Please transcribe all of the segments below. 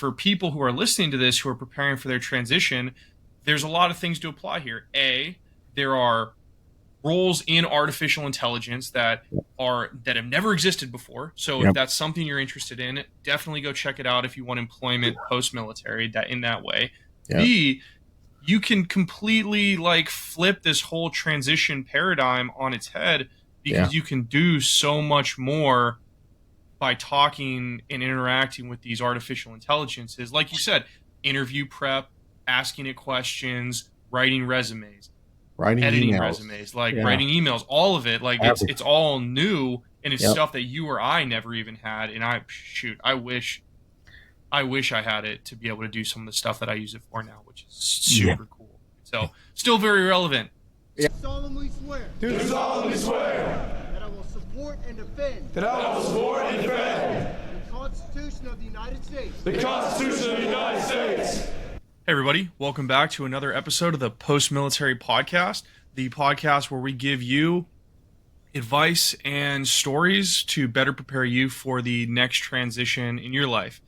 for people who are listening to this who are preparing for their transition, there's a lot of things to apply here. There are roles in artificial intelligence that have never existed before. So if Yep. that's something you're interested in, definitely go check it out if you want employment post-military in that way. Yep. B, you can completely like flip this whole transition paradigm on its head because you can do so much more by talking and interacting with these artificial intelligences. Like you said, interview prep, asking it questions, writing resumes, editing emails. resumes, writing emails, all of it. Like it's all new, and it's stuff that you or I never even had. And I wish I had it to be able to do some of the stuff that I use it for now, which is super cool. So still very relevant. Do solemnly swear. Do solemnly swear. That I will support and defend. That I will support and defend. The Constitution of the United States. The Constitution of the United States. Hey everybody, welcome back to another episode of the Post-Military Podcast, the podcast where we give you advice and stories to better prepare you for the next transition in your life.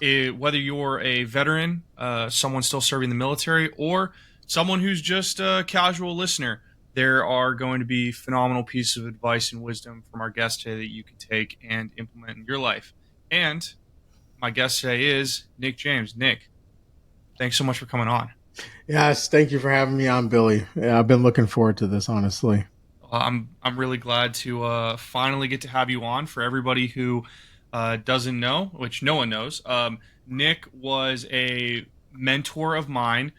Whether you're a veteran, someone still serving the military, or someone who's just a casual listener, there are going to be phenomenal pieces of advice and wisdom from our guest today that you can take and implement in your life. And my guest today is Nick Jame. Nick, thanks so much for coming on. Yes, thank you for having me on, Billy. Yeah, I've been looking forward to this, honestly. I'm really glad to finally get to have you on. For everybody who doesn't know, which no one knows, Nick was a mentor of mine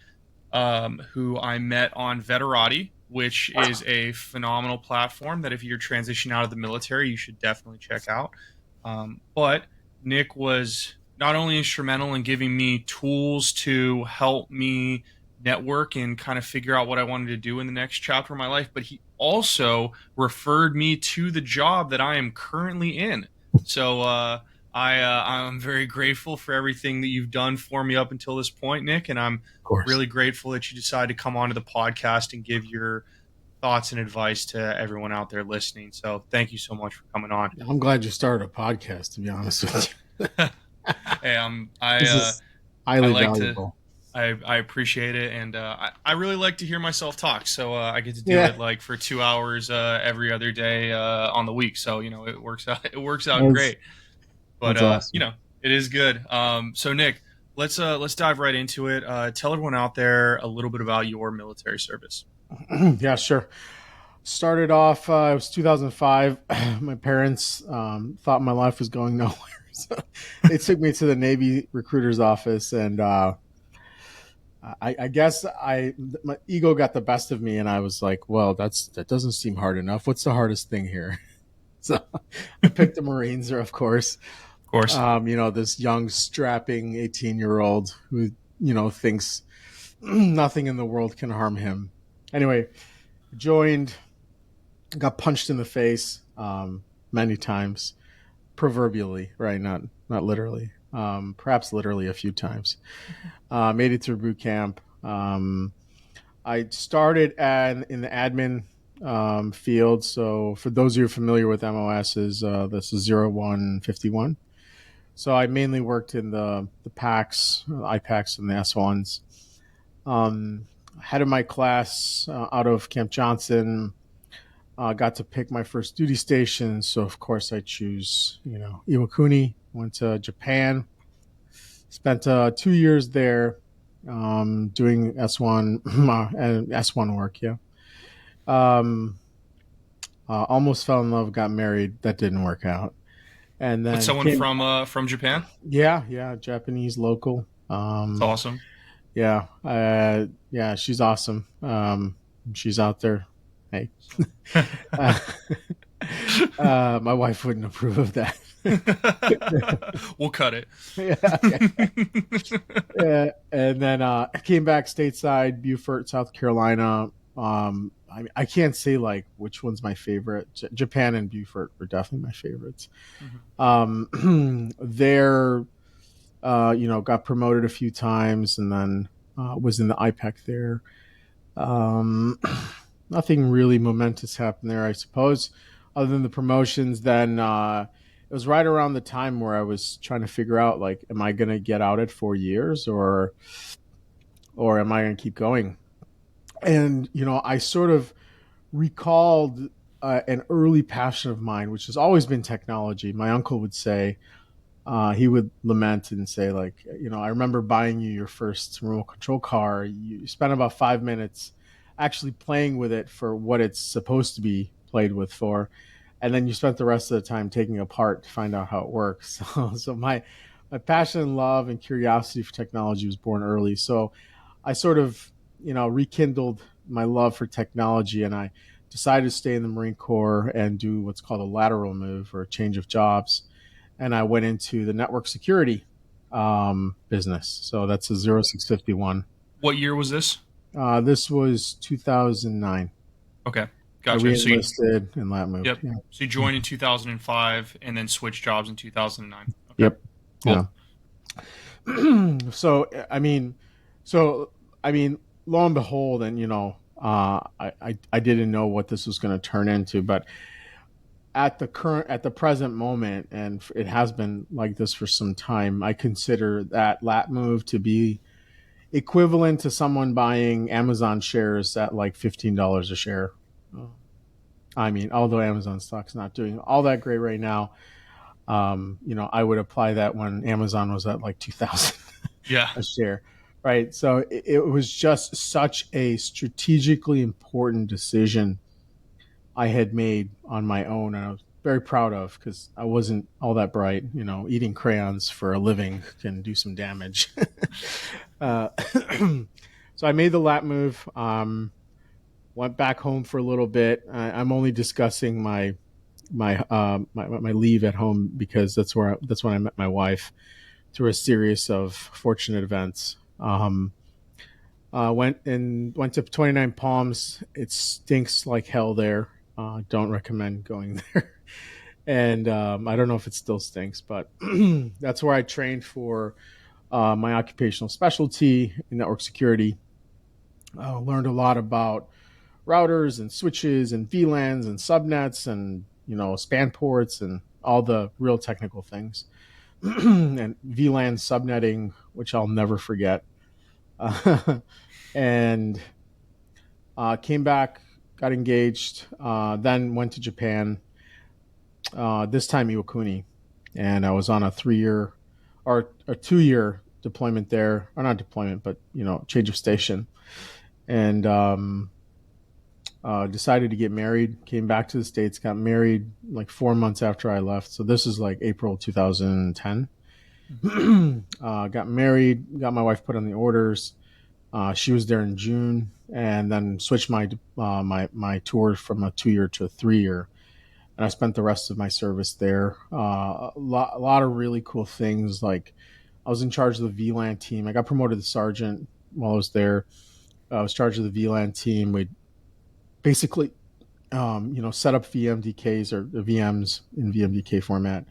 who I met on Mediocrity, which is a phenomenal platform that if you're transitioning out of the military, you should definitely check out. But Nick was not only instrumental in giving me tools to help me network and kind of figure out what I wanted to do in the next chapter of my life, but he also referred me to the job that I am currently in. So I'm very grateful for everything that you've done for me up until this point, Nick, and I'm really grateful that you decided to come onto the podcast and give your thoughts and advice to everyone out there listening. So thank you so much for coming on. I'm glad you started a podcast, to be honest with you. Hey, this is highly valuable. I appreciate it, and I really like to hear myself talk. So I get to do it like for 2 hours every other day on the week. So it works out. It works out great. But awesome. It is good. So Nick, let's dive right into it. Tell everyone out there a little bit about your military service. Yeah, sure. Started off. It was 2005. My parents thought my life was going nowhere. So they took me to the Navy recruiter's office, and I guess my ego got the best of me, and I was like, "Well, that doesn't seem hard enough. What's the hardest thing here?" So I picked the Marines, of course. Of course. This young, strapping 18-year-old who thinks nothing in the world can harm him. Anyway, joined, got punched in the face many times. Proverbially, right? Not literally. Perhaps literally a few times. Made it through boot camp. I started in the admin field. So for those of you familiar with MOSs, this is 0151. So I mainly worked in the PACs, IPACs, and the S1s. Head of my class out of Camp Johnson. Got to pick my first duty station, so of course I choose, Iwakuni. Went to Japan, spent 2 years there, doing S1 and S1 work. Yeah, almost fell in love, got married. That didn't work out. And then with someone from Japan. Yeah, Japanese local. That's awesome. Yeah, she's awesome. She's out there. Hey, my wife wouldn't approve of that. We'll cut it. Yeah. And then I came back stateside, Beaufort, South Carolina. I can't say like which one's my favorite. Japan and Beaufort were definitely my favorites. Mm-hmm. There, got promoted a few times, and then was in the IPAC there. Nothing really momentous happened there, I suppose, other than the promotions. Then it it was right around the time where I was trying to figure out, like, am I going to get out at 4 years, or am I going to keep going? And, I sort of recalled an early passion of mine, which has always been technology. My uncle would say, he would lament and say, like, I remember buying you your first remote control car. You spent about 5 minutes actually playing with it for what it's supposed to be played with for. And then you spent the rest of the time taking it apart to find out how it works. So my passion and love and curiosity for technology was born early. So I sort of, rekindled my love for technology, and I decided to stay in the Marine Corps and do what's called a lateral move, or a change of jobs. And I went into the network security business. So that's a 0651. What year was this? This was 2009. Okay, I gotcha. So you, re-enlisted and lat moved. yep. Yeah. So you joined in 2005 and then switched jobs in 2009. Okay, Yep. cool. Yeah. So I mean, lo and behold, and I didn't know what this was going to turn into, but at the present moment, and it has been like this for some time, I consider that lat move to be equivalent to someone buying Amazon shares at like $15 a share. I mean, although Amazon stock's not doing all that great right now, I would apply that when Amazon was at like 2,000 Yeah. a share, right? So it was just such a strategically important decision I had made on my own, and I was very proud of, because I wasn't all that bright. Eating crayons for a living can do some damage. uh, so I made the lat move. Went back home for a little bit. I'm only discussing my leave at home because that's when I met my wife, through a series of fortunate events. Went to 29 Palms. It stinks like hell there. Don't recommend going there. And I don't know if it still stinks, but that's where I trained for my occupational specialty in network security. Learned a lot about routers and switches and VLANs and subnets and span ports and all the real technical things. And VLAN subnetting, which I'll never forget. And came back, got engaged, then went to Japan, this time Iwakuni. And I was on a 3-year or a 2-year deployment there, or not deployment, but, change of station. And decided to get married, came back to the States, got married like 4 months after I left. So this is like April 2010. Got married, got my wife put on the orders. She was there in June, and then switched my tour from a 2-year to a 3-year. And I spent the rest of my service there. A lot of really cool things. Like, I was in charge of the VLAN team. I got promoted to sergeant while I was there. I was in charge of the VLAN team. We basically, set up VMDKs, or VMs in VMDK format,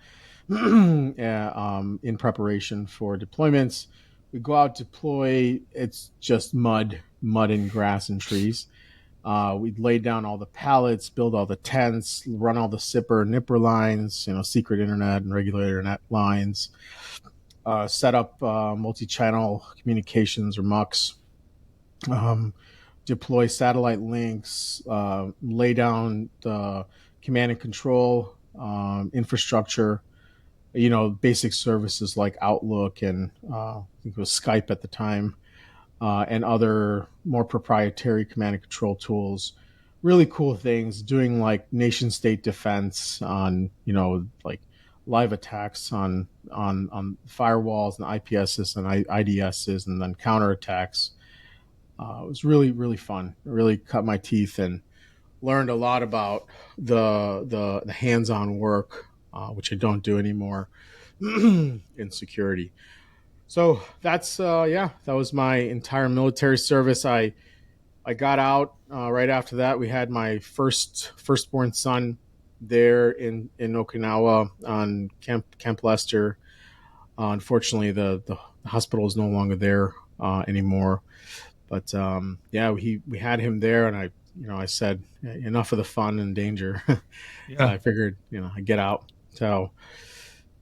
in preparation for deployments. We go out, deploy. It's just mud and grass and trees. We'd lay down all the pallets, build all the tents, run all the SIPR, NIPR lines, secret internet and regular internet lines, set up multi-channel communications, or MUX, deploy satellite links, lay down the command and control infrastructure, basic services like Outlook and I think it was Skype at the time, and other more proprietary command and control tools. Really cool things, doing like nation state defense on, like live attacks on firewalls and IPSs and IDSs, and then counterattacks. It was really, really fun. It really cut my teeth and learned a lot about the hands-on work, which I don't do anymore in security. So that's that was my entire military service. I got out right after that. We had my firstborn son there in Okinawa on Camp Lester. Unfortunately, the hospital is no longer there anymore. But we had him there, and I said, enough of the fun and danger. So Yeah. I figured, I get out. So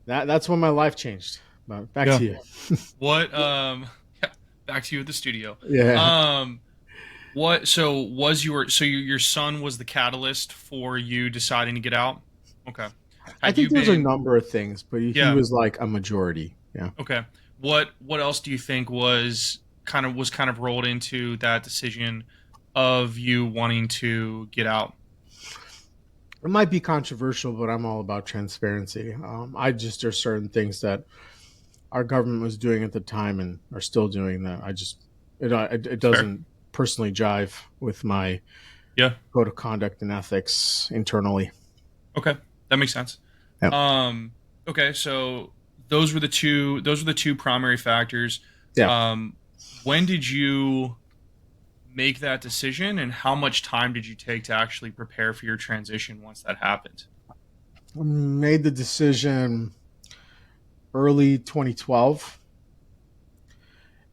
that's when my life changed. But back Yeah. to you. What yeah, back to you at the studio. Yeah. Um what so was your son was the catalyst for you deciding to get out? Okay. I Had think you there's a been number of things, but he yeah, was like a majority. Yeah. okay. What else do you think was kind of rolled into that decision of you wanting to get out? It might be controversial, but I'm all about transparency. I just there's certain things that our government was doing at the time and are still doing that it It's fair. doesn't personally jive with my Yeah. code of conduct and ethics internally. Okay. That makes sense. Yeah. Um okay, so those were the two primary factors. Yeah. Um when did you make that decision, and how much time did you take to actually prepare for your transition once that happened? Made the decision early 2012.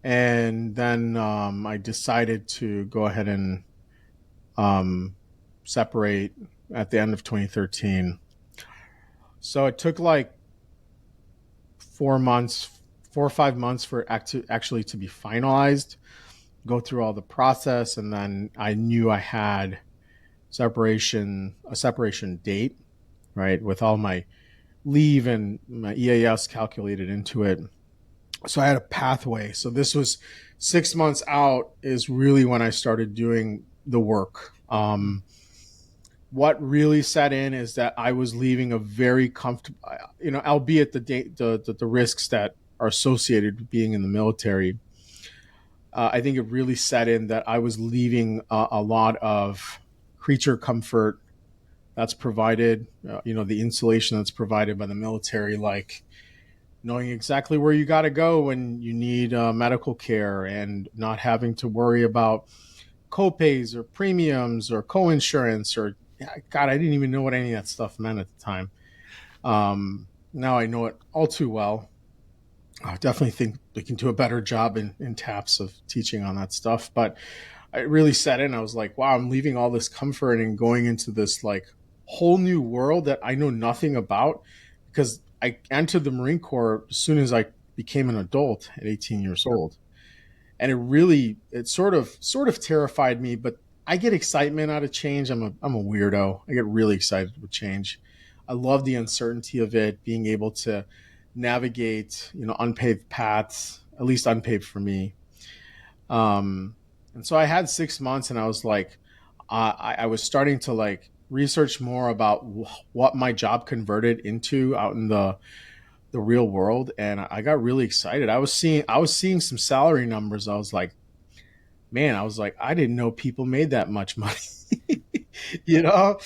And then I decided to go ahead and um, separate at the end of 2013. So it took like 4 months, 4 or 5 months for actually to be finalized, go through all the process, and then I knew I had a separation date, right, with all my leave and my EAS calculated into it. So I had a pathway. So this was 6 months out is really when I started doing the work. What really set in is that I was leaving a very comfortable, albeit the risks that are associated with being in the military. I think it really set in that I was leaving a lot of creature comfort that's provided, the insulation that's provided by the military, like knowing exactly where you got to go when you need medical care and not having to worry about copays or premiums or co-insurance or God, I didn't even know what any of that stuff meant at the time. Now I know it all too well. I definitely think we can do a better job in TAPS of teaching on that stuff. But I really set in. I was like, wow, I'm leaving all this comfort and going into this like whole new world that I know nothing about because I entered the Marine Corps as soon as I became an adult at 18 years old. And it sort of terrified me, but I get excitement out of change. I'm a weirdo. I get really excited with change. I love the uncertainty of it, being able to navigate, unpaved paths, at least unpaved for me. And so I had 6 months, and I was like, I was starting to like research more about what my job converted into out in the real world, and I got really excited. I was seeing some salary numbers. I was like, man, I didn't know people made that much money, you know.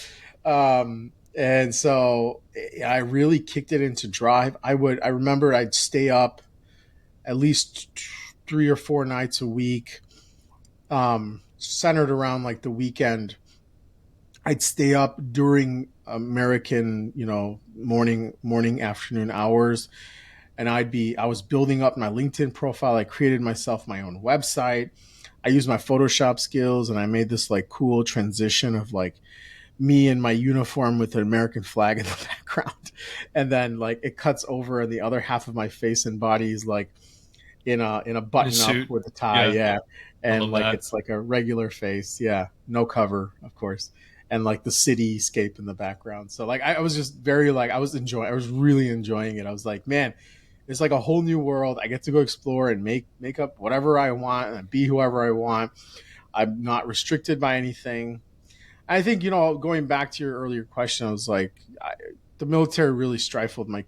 And so I really kicked it into drive. I remember I'd stay up at least 3 or 4 nights a week, centered around like the weekend. I'd stay up during American, morning, afternoon hours, and I was building up my LinkedIn profile. I created myself my own website. I used my Photoshop skills, and I made this like cool transition of like me in my uniform with an American flag in the background, and then like it cuts over, and the other half of my face and body is like in a In a button up suit? with a tie, Yeah, yeah, I and love like that. it's like a regular face, yeah, no cover, of course, and like the cityscape in the background. So like I was just very like I was really enjoying it. I was like, man, it's like a whole new world. I get to go explore and make up whatever I want and be whoever I want. I'm not restricted by anything. I think going back to your earlier question, I was like, the military really stifled my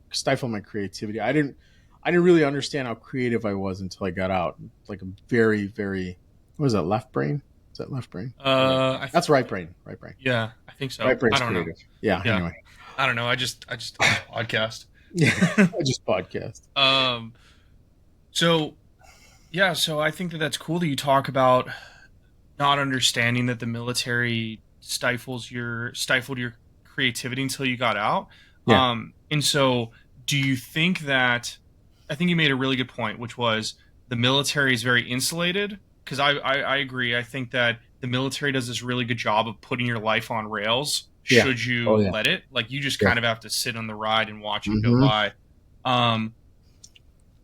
creativity. I didn't really understand how creative I was until I got out. Like a very very what is that, left brain? Is that left brain or right brain? I That's right brain. Right brain. yeah, I think so. Right I brain's don't know. creative. Yeah. Yeah, Anyway, I don't know. I just podcast. yeah. I just podcast. um. So yeah, so I think that that's cool that you talk about not understanding that the military stifled your creativity until you got out. Yeah. And so do you think that I think you made a really good point, which was the military is very insulated? Because I agree. I think that the military does this really good job of putting your life on rails Yeah. should you Oh yeah. let it. Like you just Yeah. kind of have to sit on the ride and watch it go Mm-hmm. by. Um,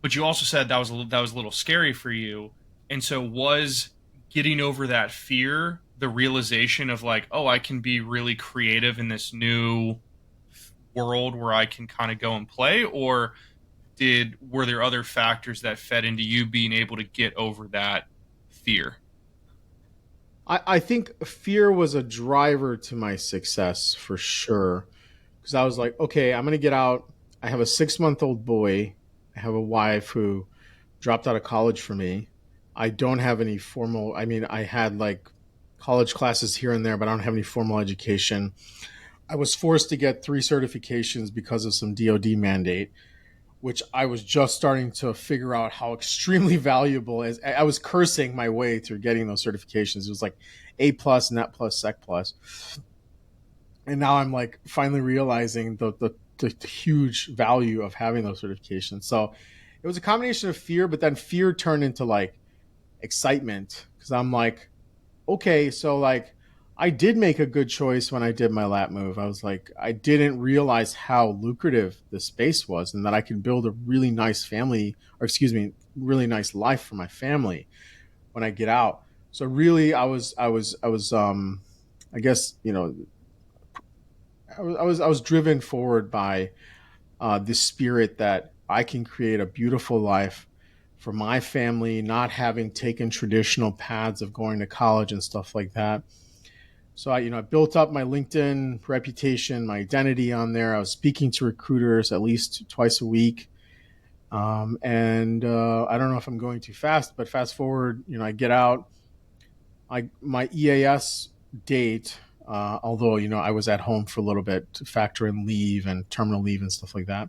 but you also said that was a little scary for you, and so was getting over that fear the realization of like, oh, I can be really creative in this new world where I can kind of go and play, or did were there other factors that fed into you being able to get over that fear? I think fear was a driver to my success for sure. Because I was like, okay, I'm going to get out. I have a 6-month-old boy. I have a wife who dropped out of college for me. I don't have any formal, I mean, I had like college classes here and there, but I don't have any formal education. I was forced to get 3 certifications because of some DoD mandate, which I was just starting to figure out how extremely valuable is. I was cursing my way through getting those certifications. It was like A plus, Net plus, Sec plus. And now I'm like finally realizing the huge value of having those certifications. So it was a combination of fear, but then fear turned into like excitement because I'm like, okay, so like I did make a good choice when I did my lap move. I was like, I didn't realize how lucrative the space was and that I could build a really nice family, or excuse me, really nice life for my family when I get out. So really I was I guess, I was driven forward by this spirit that I can create a beautiful life for my family, not having taken traditional paths of going to college and stuff like that. So I built up my LinkedIn reputation, my identity on there. I was speaking to recruiters at least twice a week. And I don't know if I'm going too fast, but fast forward, I get out. My EAS date, although I was at home for a little bit to factor in leave and terminal leave and stuff like that.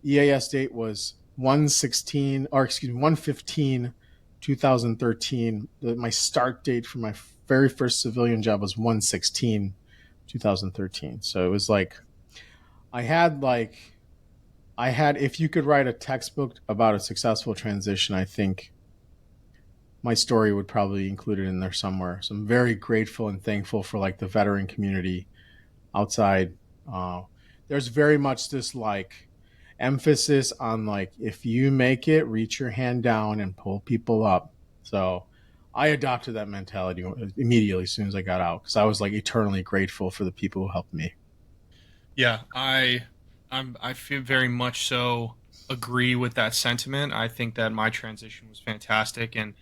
EAS date was 116, or excuse me, 115, 2013. My start date for my very first civilian job was 116, 2013. So it was like I had like if you could write a textbook about a successful transition, I think my story would probably be included in there somewhere. So I'm very grateful and thankful for like the veteran community outside. Uh, there's very much this like emphasis on like if you make it, reach your hand down and pull people up. So I adopted that mentality immediately as soon as I got out because I was like eternally grateful for the people who helped me. Yeah, I feel very much so agree with that sentiment. I think that my transition was fantastic, and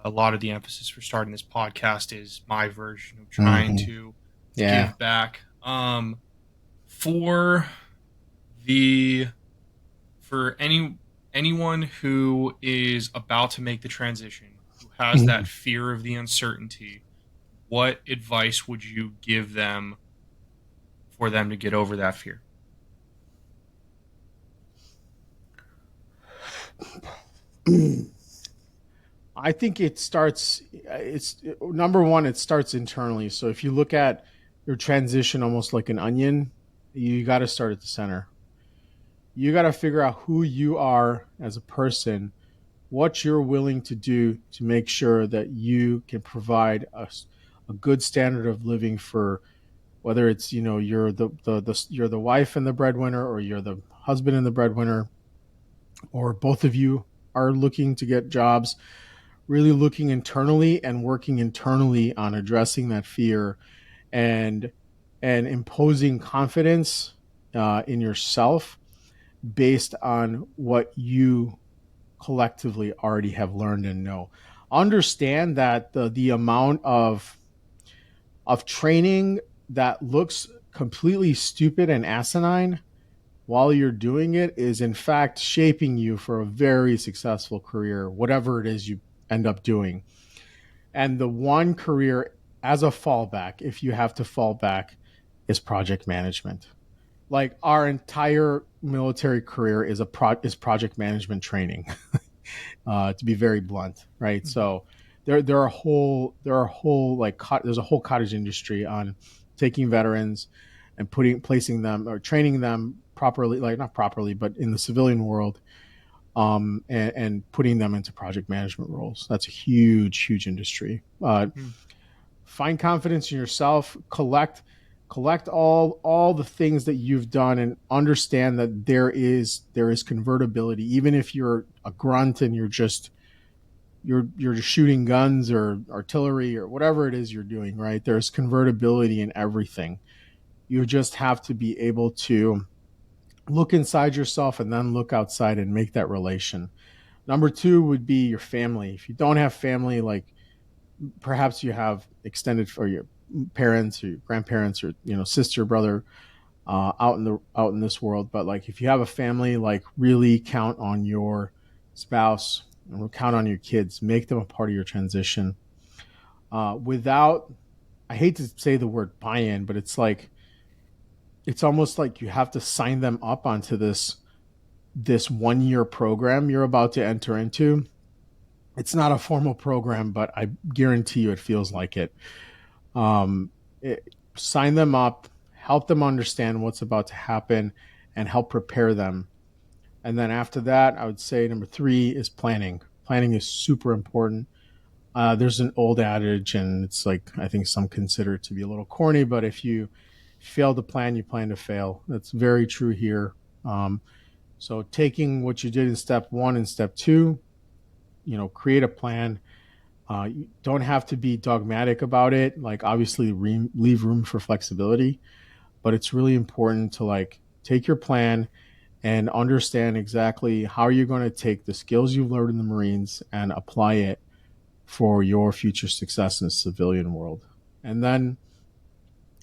a lot of the emphasis for starting this podcast is my version of trying Mm-hmm. to Yeah. give back. For the for anyone who is about to make the transition, who has that fear of the uncertainty, what advice would you give them for them to get over that fear? I think it's number one, it starts internally. So if you look at your transition almost like an onion, you got to start at the center. You got to figure out who you are as a person, what you're willing to do to make sure that you can provide a good standard of living for whether it's, you're you're the wife and the breadwinner, or you're the husband and the breadwinner, or both of you are looking to get jobs, really looking internally and working internally on addressing that fear and imposing confidence in yourself based on what you collectively already have learned and know. Understand that the amount of training that looks completely stupid and asinine while you're doing it is in fact shaping you for a very successful career, whatever it is you end up doing. And the one career as a fallback, if you have to fall back, is project management. Like our entire military career is is project management training. To be very blunt, right? Mhm. So there are whole like there's a whole cottage industry on taking veterans and placing them or training them properly, like not properly, but in the civilian world, and putting them into project management roles. That's a huge industry. Mhm. Find confidence in yourself. Collect. collect all the things that you've done and understand that there is convertibility. Even if you're a grunt and you're just shooting guns or artillery or whatever it is you're doing, right? There's convertibility in everything. You just have to be able to look inside yourself and then look outside and make that relation. Number two would be your family. If you don't have family, like perhaps you have extended for your parents or your grandparents or sister, brother, out in this world. But like if you have a family, like really count on your spouse and count on your kids. Make them a part of your transition. Without, I hate to say the word buy-in, but it's almost like you have to sign them up onto this 1 year program you're about to enter into. It's not a formal program, but I guarantee you it feels like it. Sign them up, help them understand what's about to happen, and help prepare them. And then after that, I would say number three is planning. Planning is super important. There's an old adage, and it's like I think some consider it to be a little corny, but if you fail to plan, you plan to fail. That's very true here. So taking what you did in step one and step two, create a plan. You don't have to be dogmatic about it. Like obviously leave room for flexibility, but it's really important to like take your plan and understand exactly how you're going to take the skills you've learned in the Marines and apply it for your future success in the civilian world. And then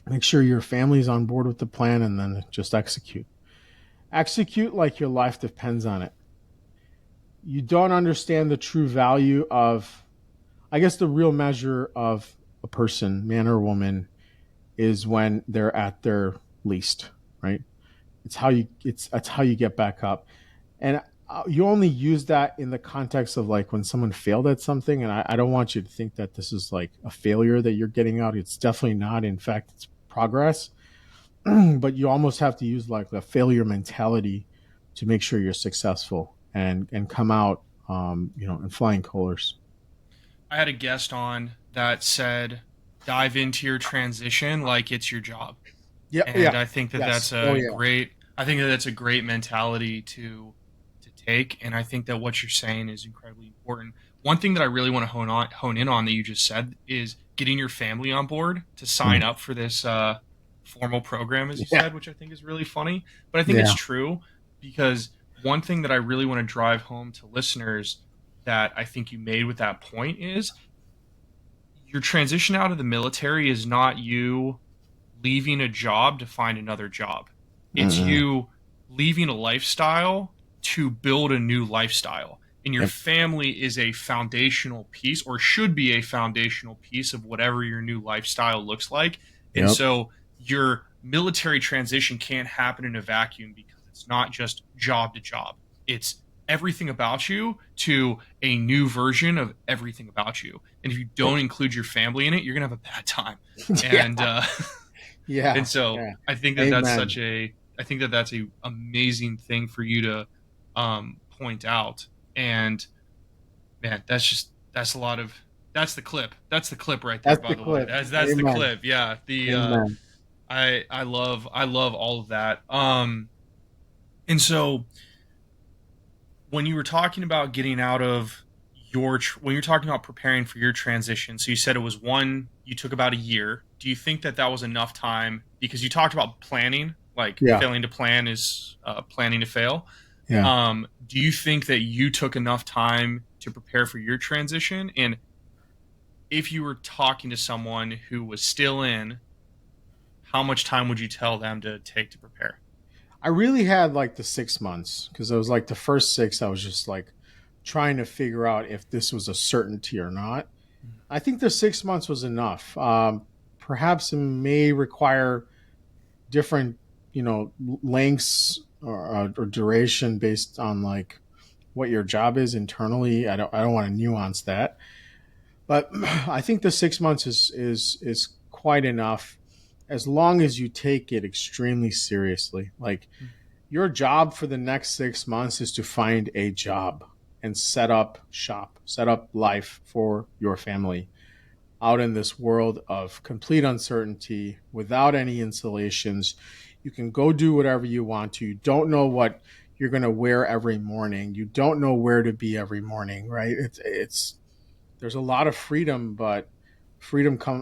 make sure your family's on board with the plan and then just execute. Execute like your life depends on it. You don't understand the true value of, I guess the real measure of a person, man or woman, is when they're at their least, right? That's how you get back up. And you only use that in the context of like when someone failed at something. And I don't want you to think that this is like a failure that you're getting out. It's definitely not. In fact, it's progress. But you almost have to use like a failure mentality to make sure you're successful and come out, in flying colors. I had a guest on that said, dive into your transition like it's your job. Yeah, And yeah, I think that yes. that's Oh a yeah, great, I think that that's a great mentality to take. And I think that what you're saying is incredibly important. One thing that I really want to hone in on that you just said is getting your family on board to sign up for this formal program, as you yeah, said, which I think is really funny. But I think it's yeah. true because one thing that I really want to drive home to listeners that I think you made with that point is your transition out of the military is not you leaving a job to find another job. It's Mm-mm. you leaving a lifestyle to build a new lifestyle. And your Yep, family is a foundational piece or should be a foundational piece of whatever your new lifestyle looks like. And yep, so your military transition can't happen in a vacuum because it's not just job to job. It's everything about you to a new version of everything about you. And if you don't include your family in it, you're going to have a bad time. yeah, And yeah, and so yeah. I think that that's Amen. such a I think that that's a amazing thing for you to point out. And man, that's a lot of that's the clip. That's the clip right there. That's By the the way, clip. that's the Amen. clip. Yeah, the Amen. I love all of that. And so when you were talking about getting out of when you're talking about preparing for your transition, so you said it was one you took about a year. Do you think that that was enough time? Because you talked about planning, like Yeah, failing to plan is planning to fail. yeah. Do you think that you took enough time to prepare for your transition? And if you were talking to someone who was still in, how much time would you tell them to take to prepare? I really had like the 6 months because it was like the first six, I was just like trying to figure out if this was a certainty or not. I think the 6 months was enough. Perhaps it may require different, lengths or duration based on like what your job is internally. I don't want to nuance that, but I think the 6 months is quite enough as long as you take it extremely seriously. Like your job for the next 6 months is to find a job and set up shop, set up life for your family. out in this world of complete uncertainty without any installations. You can go do whatever you want to. You don't know what you're going to wear every morning. You don't know where to be every morning, right? It's there's a lot of freedom, but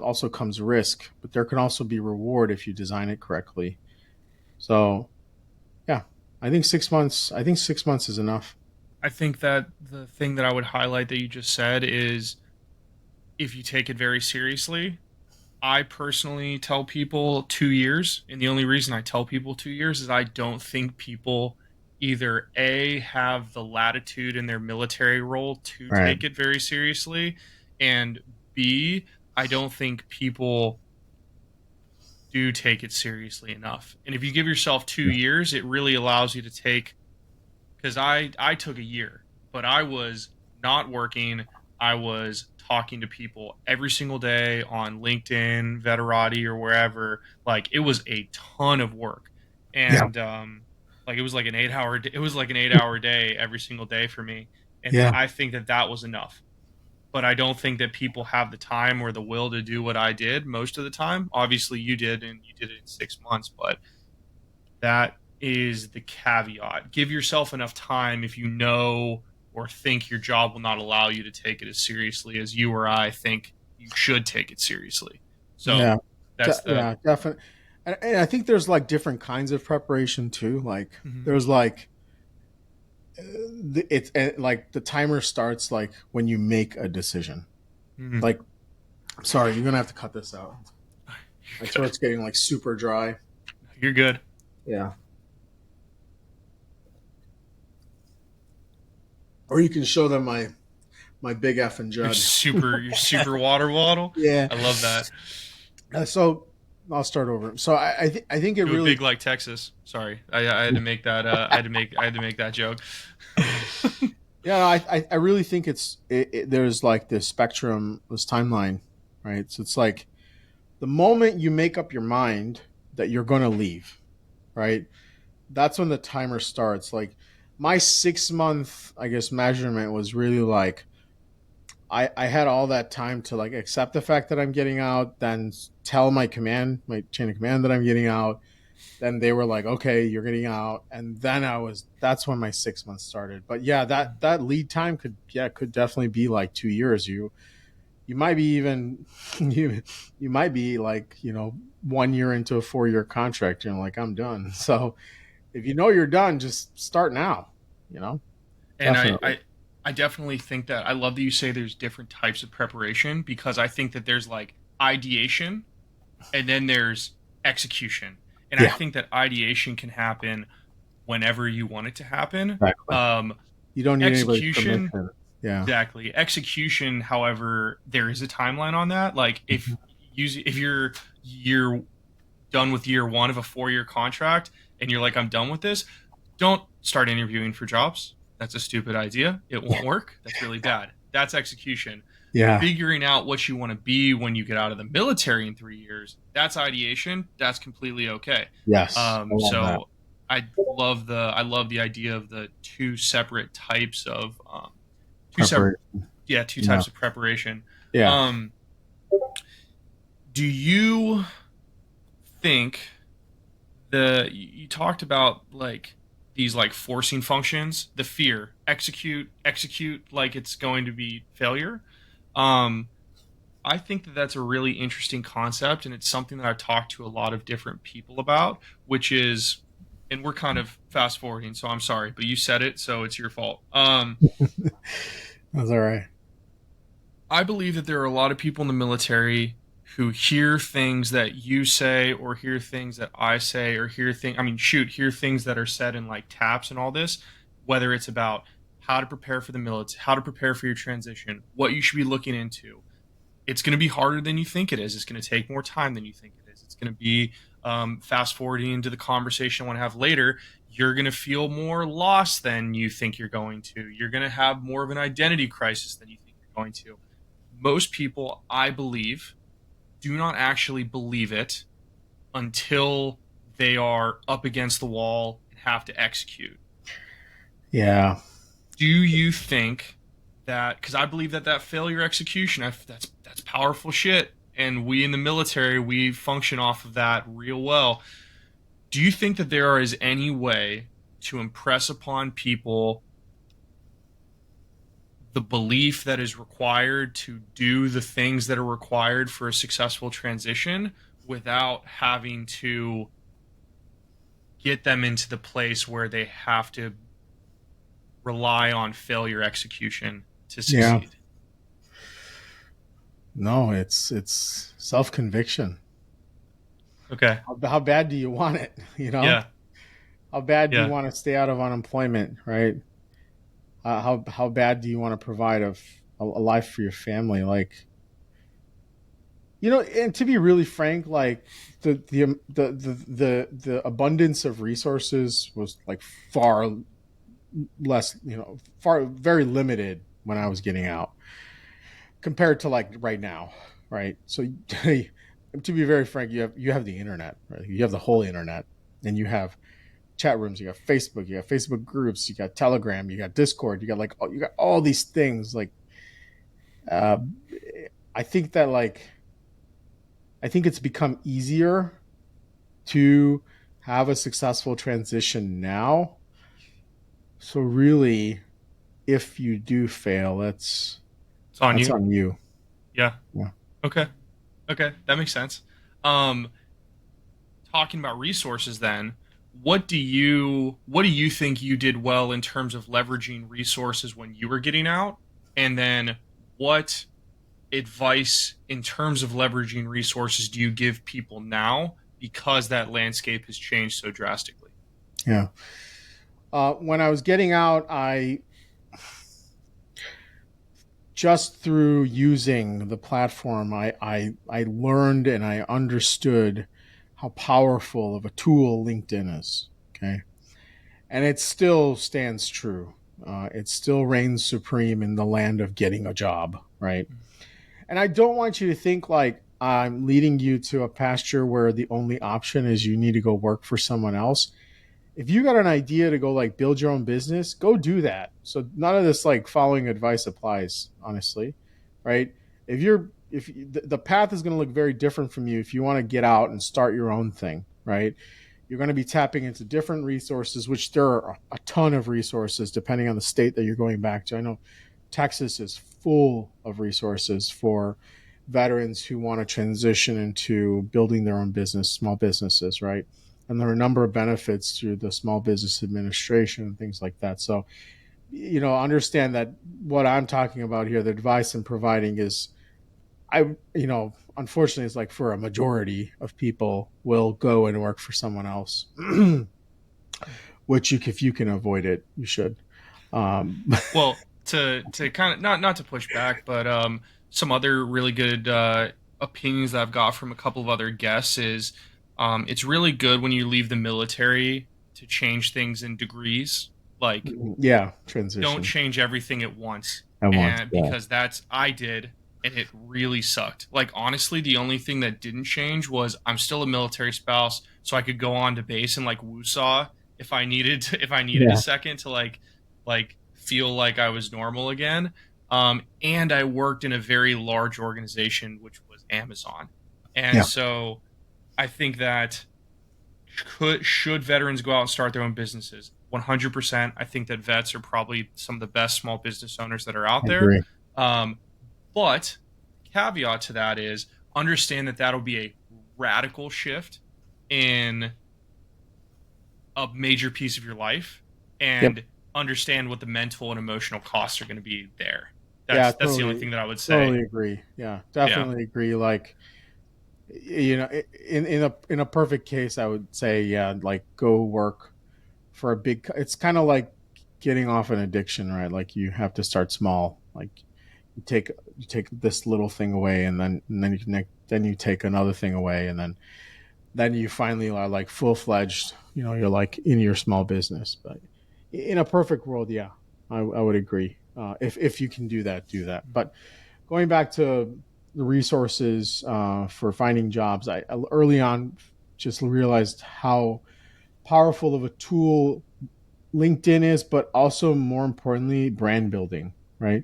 also comes risk. But there can also be reward if you design it correctly. So yeah, I think 6 months. I think 6 months is enough. I think that the thing that I would highlight that you just said is if you take it very seriously, I personally tell people 2 years. And the only reason I tell people 2 years is I don't think people either A, have the latitude in their military role to Right. take it very seriously, and B, I don't think people do take it seriously enough. And if you give yourself 2 years, it really allows you to take, because I took a year, but I was not working. I was talking to people every single day on LinkedIn, Veterati, or wherever. Like it was a ton of work, Yeah. and like it was like an 8 hour day every single day for me. And Yeah. I think that that was enough. But I don't think that people have the time or the will to do what I did most of the time. Obviously, you did, and you did it in 6 months, but that is the caveat. Give yourself enough time if you know or think your job will not allow you to take it as seriously as you or I think you should take it seriously. So Yeah. that's the Yeah. Definitely. And I think there's like different kinds of preparation too. Like Mhm. there's like it's like the timer starts like when you make a decision. Mhm. Like, sorry, you're gonna have to cut this out. My You're good. throat's getting like super dry. You're good. Yeah. Or you can show them my big effing jug. Your super water bottle. Yeah. I love that. So I'll start over. So I think it Do a really big like Texas. Sorry, I had to make that. I had to make that joke. yeah I really think there's like this spectrum, this timeline, right? So it's like the moment you make up your mind that you're going to leave, right? That's when the timer starts. Like my 6 month, I guess, measurement was really like I had all that time to like accept the fact that I'm getting out, then tell my chain of command that I'm getting out. Then they were like, okay, you're getting out. And then that's when my 6 months started. But yeah, that lead time could definitely be like 2 years. You might be even, you might be like, 1 year into a 4 year contract. And like, I'm done. So if you know you're done, just start now, you know, And definitely. I definitely think that I love that you say there's different types of preparation because I think that there's like ideation and then there's execution. And I Yeah, think that ideation can happen whenever you want it to happen. exactly. Um, You don't need anybody's execution, permission. Yeah. exactly. Execution, however, there is a timeline on that. Like if you're done with year one of a 4 year contract and you're like, I'm done with this, don't start interviewing for jobs. That's a stupid idea. It won't work. That's really bad. That's execution. Yeah. Figuring out what you want to be when you get out of the military in 3 years, that's ideation. That's completely okay. Yes. I love that. So I love the idea of the two separate types of two separate Preparation. two Yeah. types of preparation. Yeah. Um, do you think you talked about like these like forcing functions, the fear, execute like it's going to be failure. um I think that that's a really interesting concept, and it's something that I've talked to a lot of different people about, which is, and we're kind of fast forwarding, so I'm sorry, but you said it, so it's your fault. That's all right. I believe that there are a lot of people in the military who hear things that you say or hear things that I say or hear things that are said in like taps and all this, whether it's about how to prepare for the military, how to prepare for your transition, what you should be looking into. It's going to be harder than you think it is. It's going to take more time than you think it is. It's going to be fast forwarding into the conversation I want to have later. You're going to feel more lost than you think you're going to. You're going to have more of an identity crisis than you think you're going to. Most people, I believe, do not actually believe it until they are up against the wall and have to execute. Yeah. Do you think that, because I believe that failure execution, that's powerful shit, and we in the military, we function off of that real well. Do you think that there is any way to impress upon people the belief that is required to do the things that are required for a successful transition without having to get them into the place where they have to rely on failure execution to Yeah. succeed? No, it's self-conviction. Okay. How bad do you want it? You know, Yeah. how bad do you Yeah. want to stay out of unemployment, right? How bad do you want to provide a life for your family? Like, and to be really frank, like the abundance of resources was like far less, far very limited when I was getting out compared to like right now, right? So to be very frank, you have the internet, right? You have the whole internet, and you have chat rooms, you got Facebook, you got Facebook groups, you got Telegram, you got Discord, you got all these things. Like, uh, I think that I think it's become easier to have a successful transition now. So really, if you do fail, It's on that's you. on you. Yeah. Yeah. Okay. Okay. That makes sense. Um, Talking about resources then, what do you think you did well in terms of leveraging resources when you were getting out? And then what advice in terms of leveraging resources do you give people now because that landscape has changed so drastically? Yeah. When I was getting out, I just through using the platform, I learned and I understood how powerful of a tool LinkedIn is. Okay, and it still stands true. It still reigns supreme in the land of getting a job, right? And I don't want you to think like I'm leading you to a pasture where the only option is you need to go work for someone else. If you got an idea to go like build your own business, go do that. So none of this like following advice applies, honestly, right? If the path is going to look very different from you if you want to get out and start your own thing, right? You're going to be tapping into different resources, which there are a ton of resources depending on the state that you're going back to. I know Texas is full of resources for veterans who want to transition into building their own business, small businesses, right? And there are a number of benefits through the Small Business Administration and things like that. So, understand that what I'm talking about here, the advice I'm providing is, unfortunately, it's like for a majority of people will go and work for someone else, which if you can avoid it, you should. Um, Well, to kind of not to push back, but some other really good opinions that I've got from a couple of other guests is it's really good when you leave the military to change things in degrees. Like, yeah, don't transition change everything at once, at once. and Yeah, because that's I did, and it really sucked. Like, honestly, the only thing that didn't change was I'm still a military spouse, so I could go on to base and like woosaw if I needed a yeah, second to like feel like I was normal again. And I worked in a very large organization, which was Amazon, and yeah. so I think that should veterans go out and start their own businesses? 100%. I think that vets are probably some of the best small business owners that are out I there. agree. Um, but caveat to that is understand that that'll be a radical shift in a major piece of your life, Yep. and understand what the mental and emotional costs are going to be there. Yeah, That's the only thing that I would say. totally agree. Yeah, Yeah. definitely agree. Like, in a perfect case, I would say, yeah, like go work for a big. It's kind of like getting off an addiction, right? Like you have to start small. Like you take this little thing away, and then then you take another thing away, and then you finally are like full fledged. You're like in your small business. But in a perfect world, yeah, I would agree. If you can do that, do that. But going back to the resources for finding jobs, I early on just realized how powerful of a tool LinkedIn is, but also more importantly, brand building. right?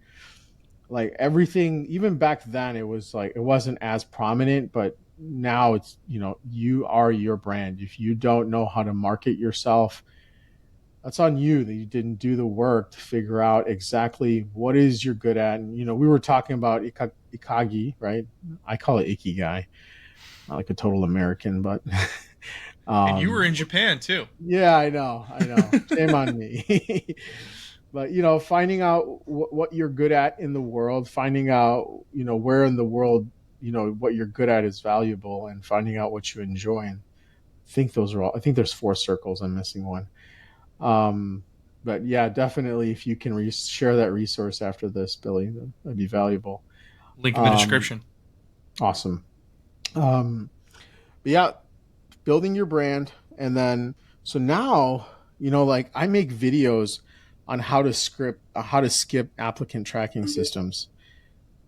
Like everything, even back then, it was like, it wasn't as prominent, but now it's, you are your brand. If you don't know how to market yourself, that's on you that you didn't do the work to figure out exactly what is you're good at. And, we were talking about Ikagi, right? I call it Ikigai, not like a total American, but And you were um, in Japan too. yeah, I know. Shame on me. But finding out what you're good at in the world, finding out where in the world what you're good at is valuable, and finding out what you enjoy. And I think those are all. I think there's 4 circles. I'm missing one. Um, but yeah, definitely, if you can share that resource after this, Billy, that'd be valuable. Link in the Um, description. awesome. Um, but yeah, building your brand, and then so now like I make videos on how to skip applicant tracking systems,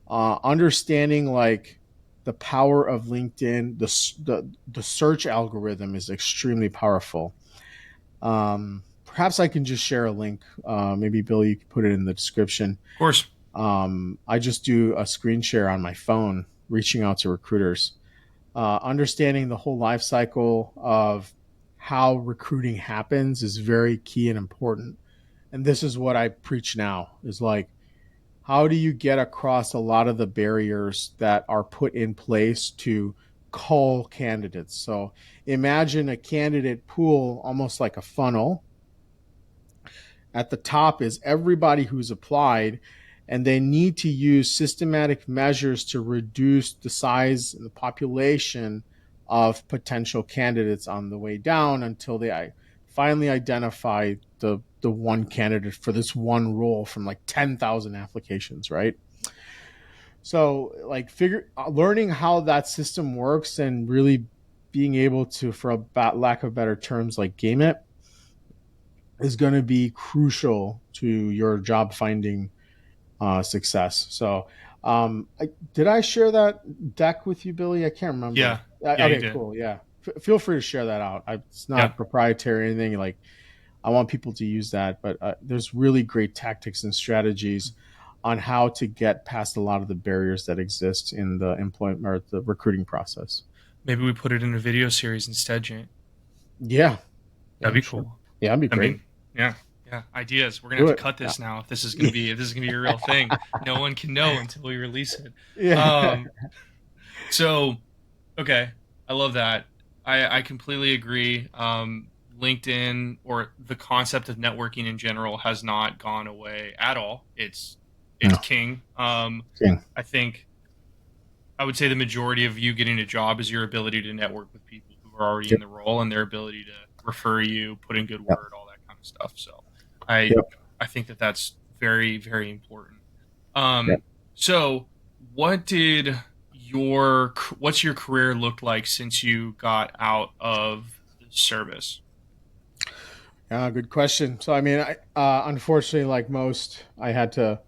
understanding like the power of LinkedIn. The search algorithm is extremely powerful. Perhaps I can just share a link. Maybe Bill, you can put it in the description. Of course. I just do a screen share on my phone, reaching out to recruiters, understanding the whole life cycle of how recruiting happens is very key and important. And this is what I preach now, is like, how do you get across a lot of the barriers that are put in place to call candidates? So imagine a candidate pool almost like a funnel. At the top is everybody who's applied, and they need to use systematic measures to reduce the size and the population of potential candidates on the way down until they finally identify the one candidate for this one role from like 10,000 applications, right? So like learning how that system works and really being able to, for a lack of better terms, like game it, is going to be crucial to your job finding success. So, did I share that deck with you, Billy? I can't remember. Yeah, you Okay, did. cool. Yeah, feel free to share that out. It's Yeah. not proprietary or anything. Like, I want people to use that, but there's really great tactics and strategies on how to get past a lot of the barriers that exist in the employment or the recruiting process. Maybe we put it in a video series instead, Jane. Yeah, That'd yeah, be sure. cool. Yeah, that'd be I great. mean, yeah, yeah. Ideas. We're gonna Do have to it. cut Yeah. this now if this is gonna be a real thing. No one can know until we release it. Yeah. Um, so okay, I love that. I completely agree. LinkedIn, or the concept of networking in general, has not gone away at all. It's Yeah. king. Okay. I think I would say the majority of you getting a job is your ability to network with people who are already in Yep. the role, and their ability to refer you, put in good Yep. word, all that kind of stuff. So I Yep. I think that that's very, very important. Yep. So what did what's your career look like since you got out of the service? Yeah, good question. So, I mean, unfortunately, like most, I had to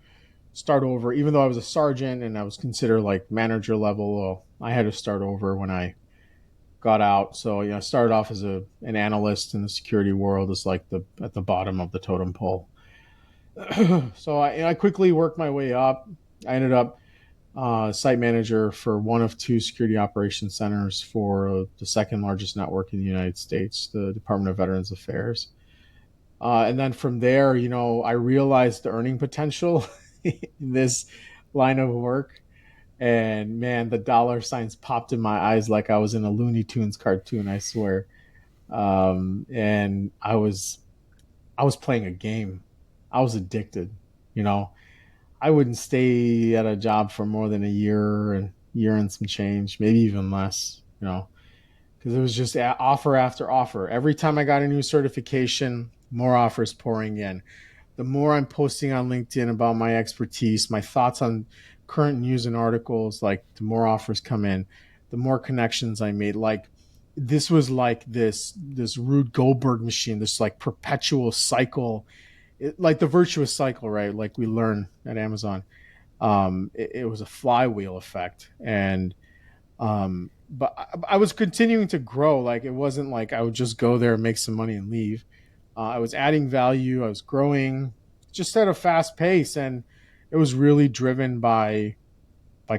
start over. Even though I was a sergeant and I was considered like manager level, I had to start over when I got out. So, I started off as an analyst in the security world, as like at the bottom of the totem pole. So I quickly worked my way up. I ended up site manager for one of 2 security operations centers for the second largest network in the United States, the Department of Veterans Affairs. And then from there, I realized the earning potential in this line of work. And man, the dollar signs popped in my eyes like I was in a Looney Tunes cartoon, I swear. And I was playing a game. I was addicted. You know, I wouldn't stay at a job for more than a year and some change, maybe even less. Because it was just offer after offer. Every time I got a new certification, more offers pouring in. The more I'm posting on LinkedIn about my expertise, my thoughts on current news and articles, like the more offers come in, the more connections I made. Like this was like this Rube Goldberg machine, this like perpetual cycle, like the virtuous cycle, right? Like we learn at Amazon. It was a flywheel effect, and but I was continuing to grow. Like it wasn't like I would just go there and make some money and leave. I was adding value. I was growing just at a fast pace, and it was really driven by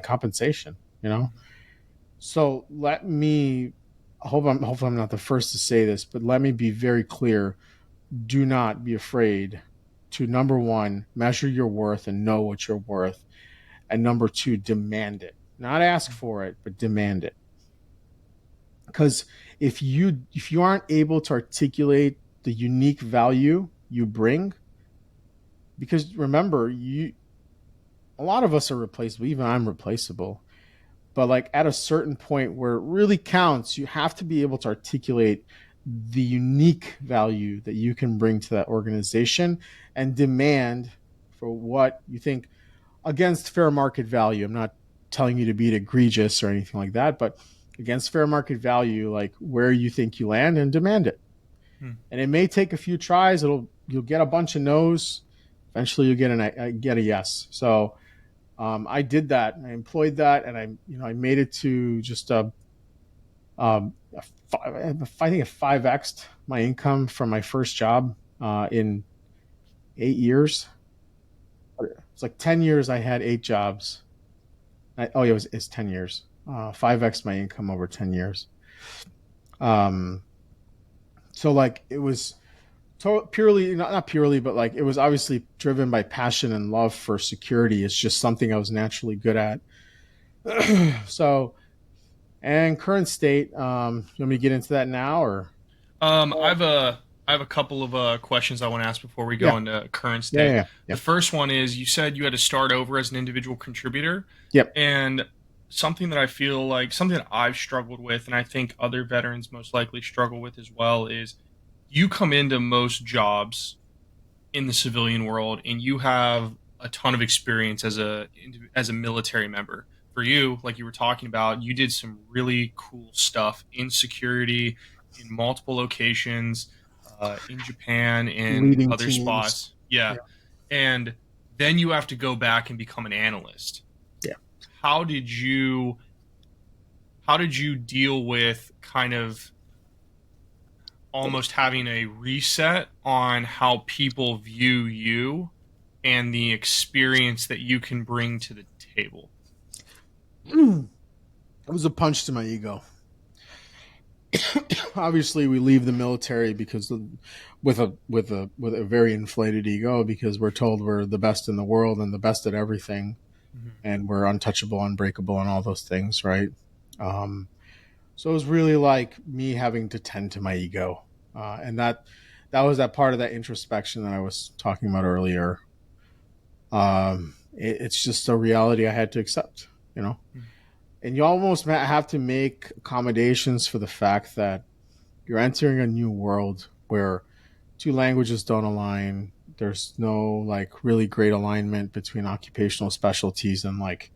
compensation, you know. So let me hopefully I'm not the first to say this, but let me be very clear. Do not be afraid to, number one, measure your worth and know what you're worth, and number two, demand it. Not ask for it, but demand it. Because if you aren't able to articulate the unique value you bring, because remember, you a lot of us are replaceable. Even I'm replaceable. But like at a certain point where it really counts, you have to be able to articulate the unique value that you can bring to that organization and demand for what you think against fair market value. I'm not telling you to be egregious or anything like that, but against fair market value, like where you think you land, and demand it. And it may take a few tries. You'll get a bunch of no's. Eventually, you'll get a yes. So I did that. I employed that, and I made it to just I think it 5x'd my income from my first job in 8 years. It's like 10 years. I had 8 jobs. It's 10 years. 5x my income over 10 years. So like it was purely, not purely, but like it was obviously driven by passion and love for security. It's just something I was naturally good at. So, and current state, you want me to get into that now, or? I have a couple of questions I want to ask before we go Yeah, into current yeah, state. yeah, The yeah. first one is, you said you had to start over as an individual contributor, Yep. and something that I feel like something that I've struggled with, and I think other veterans most likely struggle with as well, is you come into most jobs in the civilian world and you have a ton of experience as a military member. For you, like you were talking about, you did some really cool stuff in security in multiple locations, in Japan and Leading other teams. spots. Yeah. Yeah, And then you have to go back and become an analyst. yeah. How did you how did you deal with kind of almost having a reset on how people view you and the experience that you can bring to the table? It was a punch to my ego. Obviously, we leave the military because with a very inflated ego, because we're told we're the best in the world and the best at everything, Mhm. and we're untouchable, unbreakable, and all those things, right? Um, so it was really like me having to tend to my ego, and that was that part of that introspection that I was talking about earlier. It's just a reality I had to accept, you know. And you almost have to make accommodations for the fact that you're entering a new world where two languages don't align. There's no like really great alignment between occupational specialties and like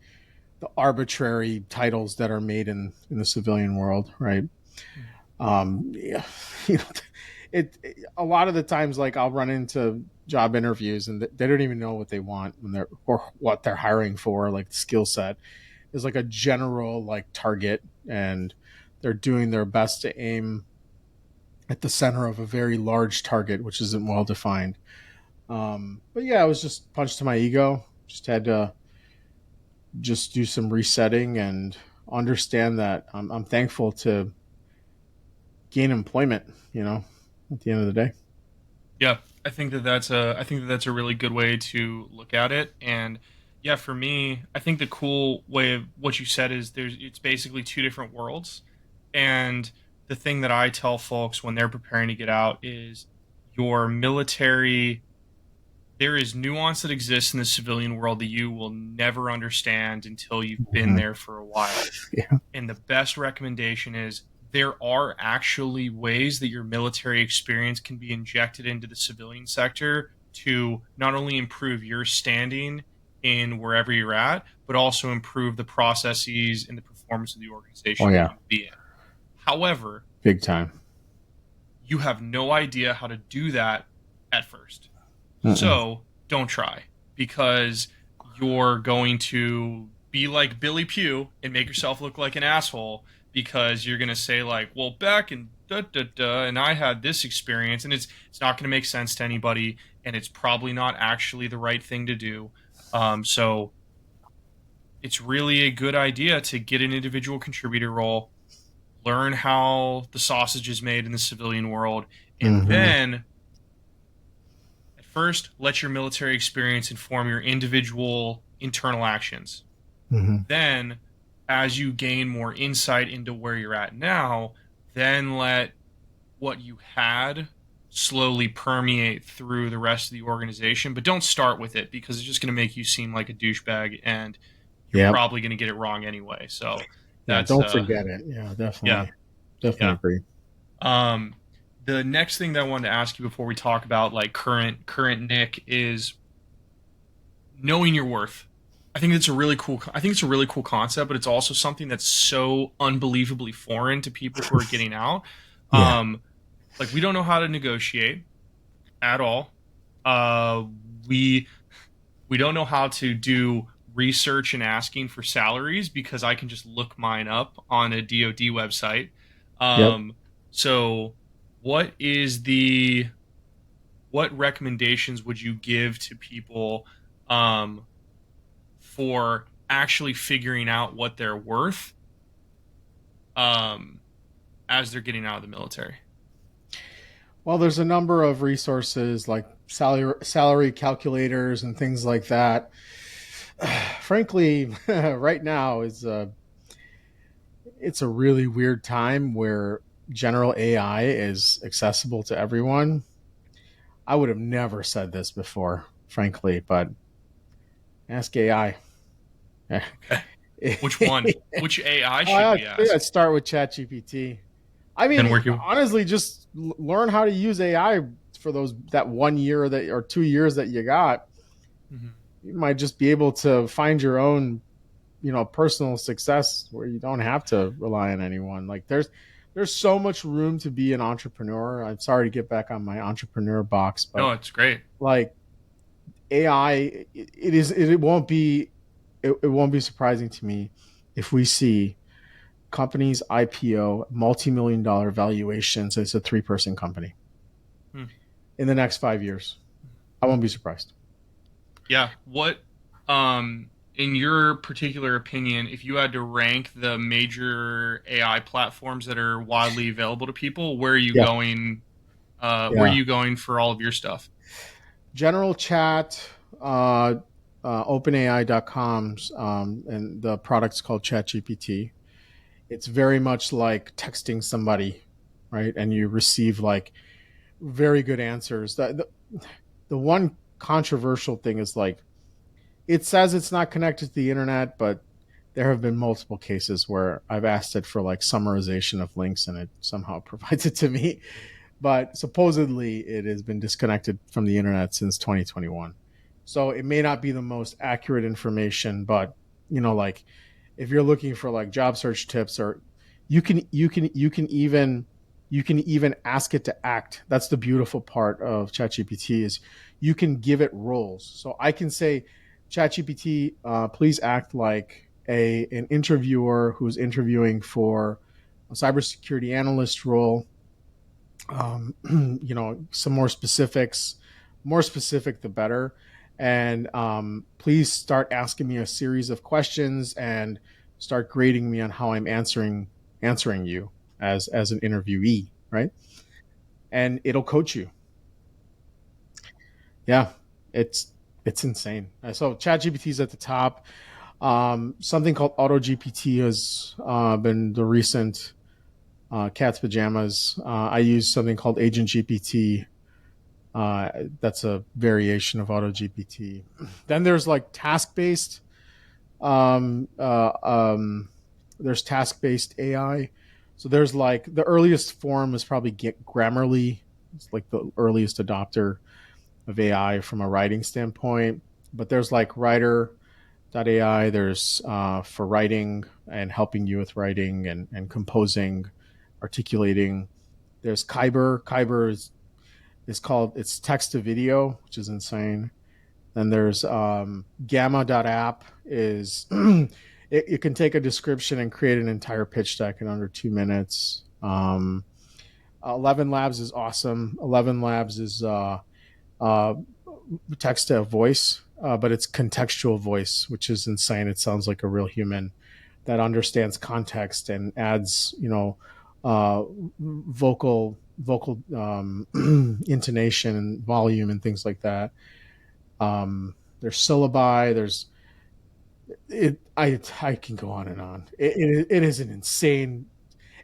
the arbitrary titles that are made in the civilian world, right? Yeah, you know, a lot of the times, like I'll run into job interviews and they don't even know what they want when they're or what they're hiring for, like the skill set is like a general like target, and they're doing their best to aim at the center of a very large target, which isn't well defined. But yeah, it was just punched to my ego. Just had to just do some resetting and understand that I'm thankful to gain employment. You know, at the end of the day. Yeah, I think that that's a really good way to look at it. And yeah, for me, I think the cool way of what you said is it's basically two different worlds. And the thing that I tell folks when they're preparing to get out is your military there is nuance that exists in the civilian world that you will never understand until you've been Mhm. there for a while. Yeah. And the best recommendation is there are actually ways that your military experience can be injected into the civilian sector to not only improve your standing in wherever you're at, but also improve the processes and the performance of the Oh organization that yeah, you be in. However, big time. you have no idea how to do that at first. Mm-mm. So don't try because you're going to be like Billy Pugh and make yourself look like an asshole because you're going to say like, well, back in da da da, and I had this experience, and it's not going to make sense to anybody, and it's probably not actually the right thing to do. So it's really a good idea to get an individual contributor role, learn how the sausage is made in the civilian world, and Mm-hmm. then at first let your military experience inform your individual internal actions. Mm-hmm. Then, as you gain more insight into where you're at now, then let what you had slowly permeate through the rest of the organization. But don't start with it because it's just going to make you seem like a douchebag and you're Yep. probably going to get it wrong anyway. So Yeah. that's Don't forget it. Yeah. yeah, Definitely. Definitely yeah. agree. Um the next thing that I wanted to ask you before we talk about like current Nick is knowing your worth. I think it's a really cool concept, but it's also something that's so unbelievably foreign to people who are getting out. Yeah. Um, like we don't know how to negotiate at all. Uh, we we don't know how to do research and asking for salaries because I can just look mine up on a DoD website. Yep. So what is the what recommendations would you give to people um, for actually figuring out what they're worth um, as they're getting out of the military? Well, there's a number of resources like salary calculators and things like that. Frankly, right now is it's a really weird time where general AI is accessible to everyone. I would have never said this before, frankly, but ask AI. Okay. Which one? Which AI should I we think ask? I'd start with ChatGPT. I And mean, where can honestly, just learn how to use AI for those that 1 year that or 2 years that you got. Mhm. You might just be able to find your own, personal success where you don't have to rely on anyone. Like there's so much room to be an entrepreneur. I'm sorry to get back on my entrepreneur box, No, but it's great. like AI, it won't be surprising to me if we see companies IPO multi-million dollar valuations as a three-person company Hmm. in the next 5 years. I won't be surprised. Yeah. What, in your particular opinion, if you had to rank the major AI platforms that are widely available to people, where are you Yeah, going? Where are yeah. you going for all of your stuff? General chat, uh, OpenAI.com's, and the product's called ChatGPT. It's very much like texting somebody, right? And you receive like very good answers. The one controversial thing is like it says it's not connected to the internet, but there have been multiple cases where I've asked it for like summarization of links and it somehow provides it to me. But supposedly it has been disconnected from the internet since 2021. So it may not be the most accurate information, but like if you're looking for like job search tips or you can even ask it to act. That's the beautiful part of ChatGPT is you can give it roles. So I can say, ChatGPT, please act like an interviewer who's interviewing for a cybersecurity analyst role. Some more specifics. More specific, the better. And please start asking me a series of questions and start grading me on how I'm answering you as an interviewee, right? And it'll coach you. Yeah, it's it's insane. So ChatGPT is at the top. Something called AutoGPT has been the recent cat's pajamas. I use something called Agent GPT. That's a variation of AutoGPT. Then there's like task based. Um, uh, um, there's task based AI. So there's like the earliest form is probably Grammarly. It's like the earliest adopter of AI from a writing standpoint. But there's like Writer.ai. There's for writing and helping you with writing and composing, articulating. There's Kyber. Kyber is called it's text to video, which is insane. Then there's Gamma.app is it can take a description and create an entire pitch deck in under 2 minutes. 11 Labs is awesome. 11 Labs is uh, text to voice, but it's contextual voice, which is insane. It sounds like a real human that understands context and adds, uh, vocal intonation and volume and things like that. There's syllabi. There's it. I can go on and on. It is an insane.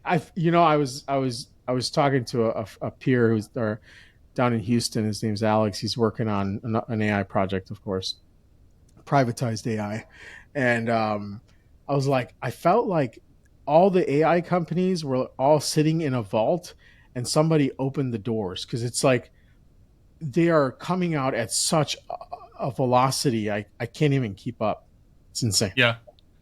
I was talking to a peer who's there down in Houston. His name's Alex. He's working on an AI project, of course, privatized AI. And I was like, I felt like all the AI companies were all sitting in a vault and somebody opened the doors, because it's like they are coming out at such a velocity. I can't even keep up. It's insane. Yeah.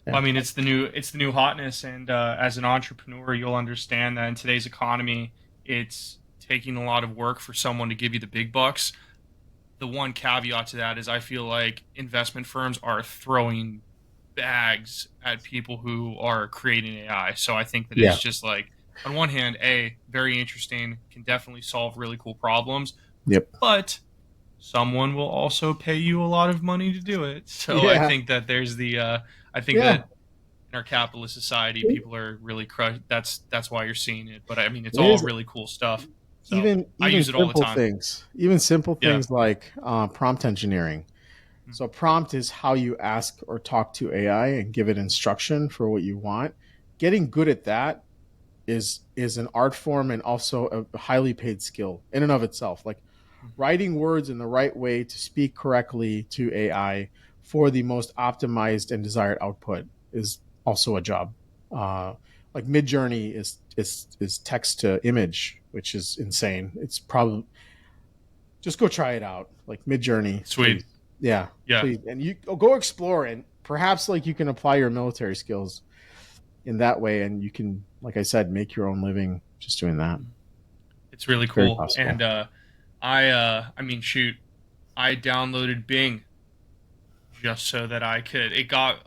Yeah. I mean, it's the new hotness, and as an entrepreneur, you'll understand that in today's economy, it's taking a lot of work for someone to give you the big bucks. The one caveat to that is I feel like investment firms are throwing bags at people who are creating AI. So I think that Yeah. it's just like, on one hand, very interesting, can definitely solve really cool problems, Yep. but someone will also pay you a lot of money to do it. So I Yeah. think that there's I think Yeah. that in our capitalist society, people are really crushed. That's why you're seeing it. But I mean, it's It all is. really cool stuff. So even I even use it all the simple time. things, even simple Yeah. things like prompt engineering. So prompt is how you ask or talk to AI and give it instruction for what you want. Getting good at that is an art form and also a highly paid skill in and of itself. Like writing words in the right way to speak correctly to AI for the most optimized and desired output is also a job. Like Midjourney is text to image, which is insane. It's probably just go try it out. Like Midjourney, Sweet. please. Yeah, Yeah. please. And you go explore, and perhaps like you can apply your military skills in that way, and you can, like I said, make your own living just doing that. It's really Very cool. possible. And I mean, shoot, I downloaded Bing just so that I could. It got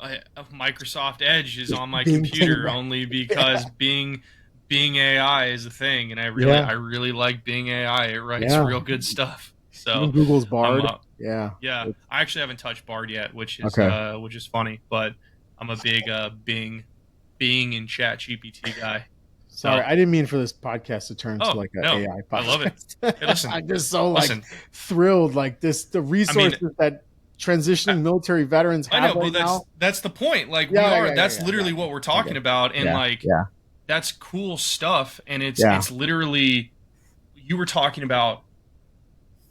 Microsoft Edge is on my Being came computer back. only Yeah, because Bing AI is a thing, and I really yeah, I really like Bing AI. It writes yeah. real good stuff. So Even Google's I'm Bard. Yeah. yeah. I actually haven't touched Bard yet, Okay. which is funny, but I'm a big Bing and Chat GPT guy. Sorry, So I didn't mean for this podcast to turn into oh like an no, AI I love it. podcast. Hey, listen, I'm just so like listen. thrilled. Like the I mean, resources that transitioning military veterans I have know, but right now. that's the point. Like we Yeah, are yeah, yeah, that's yeah, yeah. literally what we're I get talking it. about, and Yeah, like yeah, that's cool stuff, and it's yeah, it's literally you were talking about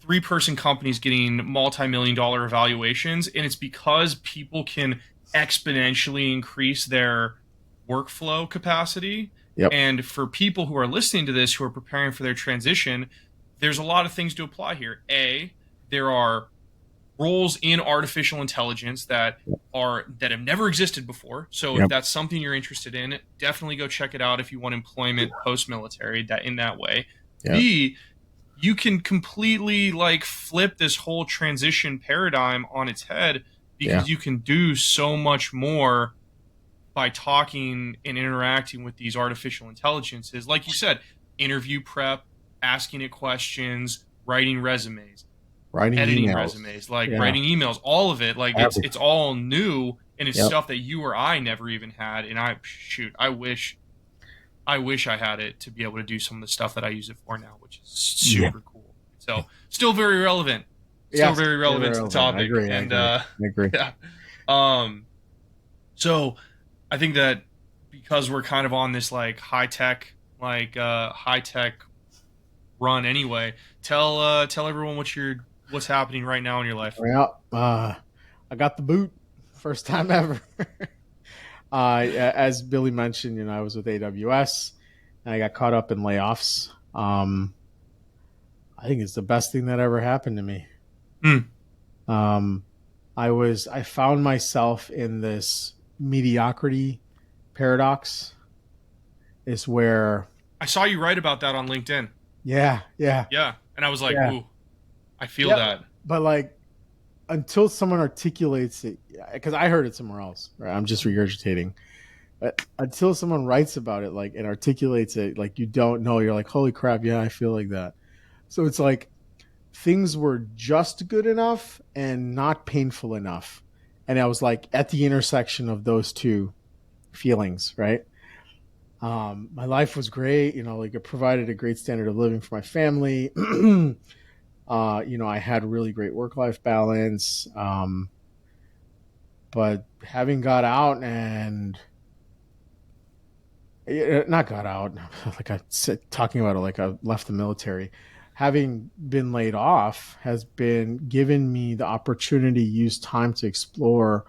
three-person companies getting multi-million dollar evaluations, and it's because people can exponentially increase their workflow capacity. yep, And for people who are listening to this who are preparing for their transition, there's a lot of things to apply here. There are roles in artificial intelligence that have never existed before. So if yep, that's something you're interested in, definitely go check it out if you want employment post military that in that way. yep, B, you can completely like flip this whole transition paradigm on its head yeah, because you can do so much more by talking and interacting with these artificial intelligences. Like you said, interview prep, asking it questions, writing resumes, writing editing emails. resumes, like Yeah, writing emails, all of it. Like it's everything. all new and it's Yep. stuff that you or I never even had. And I wish I had it to be able to do some of the stuff that I use it for now, which is Yeah. super cool. So still very relevant. Still Yes. very relevant to the I topic. agree. I And agree. I agree. yeah. Um so I think that because we're kind of on this like high tech run anyway, tell everyone what's happening right now in your life. Well, I got the boot first time ever. As Billy mentioned, I was with AWS and I got caught up in layoffs. I think it's the best thing that ever happened to me. Hmm. Um, I found myself in this mediocrity paradox. Is where, I saw you write about that on LinkedIn. yeah, yeah, Yeah. And I was like, yeah, ooh, I feel yeah. that. But like, until someone articulates it, because I heard it somewhere else, right? I'm just regurgitating. But until someone writes about it, like, and articulates it, like you don't know, you're like, holy crap, yeah, I feel like that. So it's like things were just good enough and not painful enough. And I was like at the intersection of those two feelings, right? My life was great, like it provided a great standard of living for my family. I had really great work-life balance. But having got out and not got out, like I said, talking about it like I left the military, having been laid off has been given me the opportunity to use time to explore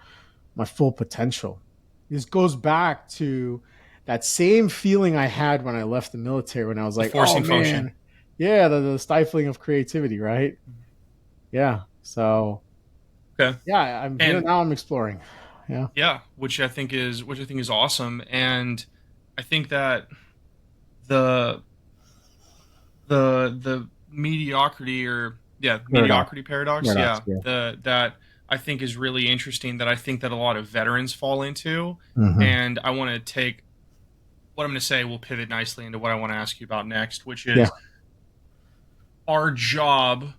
my full potential. This goes back to that same feeling I had when I left the military, when I was The like, oh forcing function. man, yeah, the stifling of creativity, right? Yeah. So Okay. yeah, I'm here And now. I'm exploring. Yeah. yeah, which I think is awesome. And I think that the the mediocrity, or yeah, Paradox. mediocrity paradox, Paradox. yeah, Yeah. the that I think is really interesting, that I think that a lot of veterans fall into. Hmm. And I want to take what I'm going to say will pivot nicely into what I want to ask you about next, which Yeah. is our job.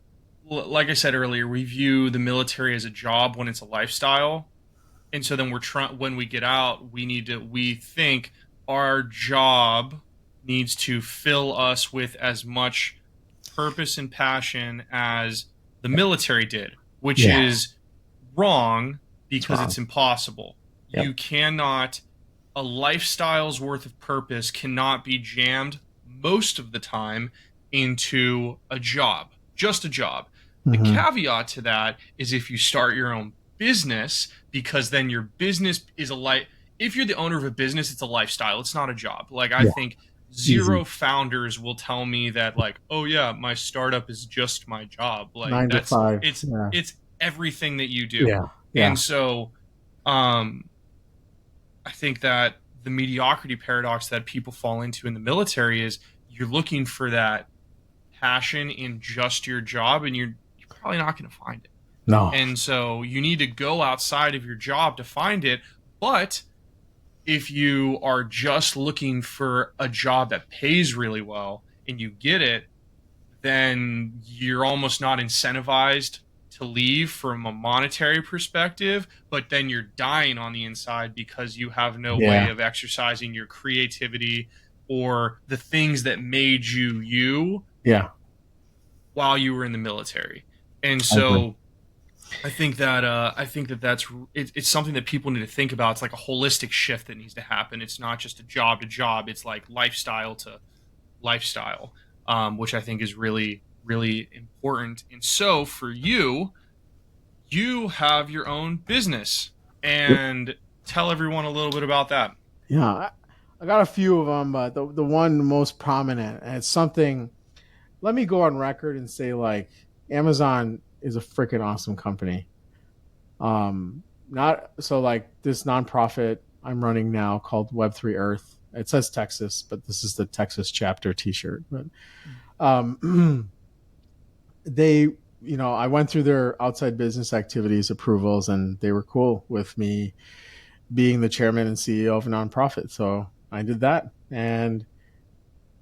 Like I said earlier, we view the military as a job when it's a lifestyle. And so then we're trying, when we get out, we think our job needs to fill us with as much purpose and passion as the military did, which Yeah. is wrong, It's because wrong. it's impossible. Yep. You cannot, a lifestyle's worth of purpose cannot be jammed most of the time into a job, just a job. The Hmm. caveat to that is if you start your own business, because then your business is a life. If you're the owner of a business, it's a lifestyle. It's not a job. Like, I Yeah. think Easy. zero founders will tell me that, like, oh yeah, my startup is just my job. Like, Nine to that's five. it's Yeah. it's everything that you do. Yeah. And Yeah. so um I think that the mediocrity paradox that people fall into in the military is, you're looking for that passion in just your job, and you're probably not going to find it. No. And so you need to go outside of your job to find it. But if you are just looking for a job that pays really well and you get it, then you're almost not incentivized to leave from a monetary perspective, but then you're dying on the inside because you have no way Yeah. of exercising your creativity or the things that made you you Yeah. while you were in the military. And I agree. so I think that it's something that people need to think about. It's like a holistic shift that needs to happen. It's not just a job to job. It's like lifestyle to lifestyle, which I think is really, really important. And so for you, you have your own business, Yep. and tell everyone a little bit about that. Yeah. I got a few of them, but the one most prominent, and it's something. Let me go on record and say, like, Amazon is a freaking awesome company. Not so like this nonprofit I'm running now called Web3 Earth. It says Texas, but this is the Texas chapter T-shirt. But um, they, I went through their outside business activities approvals, and they were cool with me being the chairman and CEO of a nonprofit. So I did that, and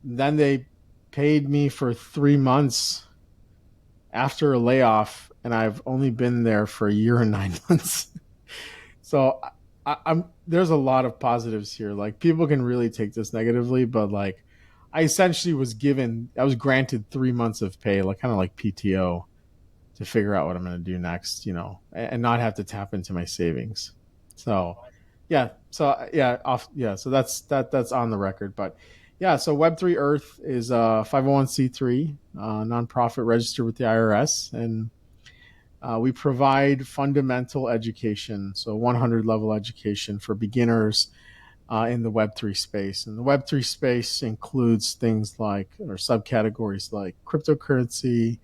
then they paid me for 3 months after a layoff, and I've only been there for a year and 9 months. So I'm there's a lot of positives here. Like, people can really take this negatively, but like, I was granted 3 months of pay, like kind of like PTO, to figure out what I'm going to do next, and not have to tap into my savings. So yeah, so that's on the record. But yeah, so Web3 Earth is a 501c3 nonprofit registered with the IRS, and we provide fundamental education, so 100 level education for beginners in the Web3 space. And the Web3 space includes things like, or subcategories like cryptocurrency,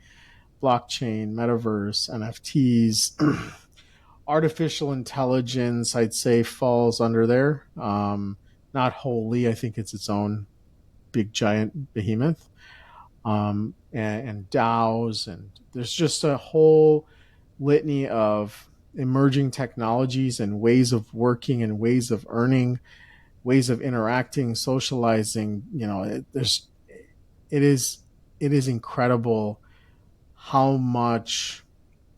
blockchain, metaverse, NFTs, artificial intelligence, I'd say falls under there. Not wholly, I think it's its own big giant behemoth. And DAOs, and there's just a whole litany of emerging technologies and ways of working and ways of earning, ways of interacting, socializing. It is incredible how much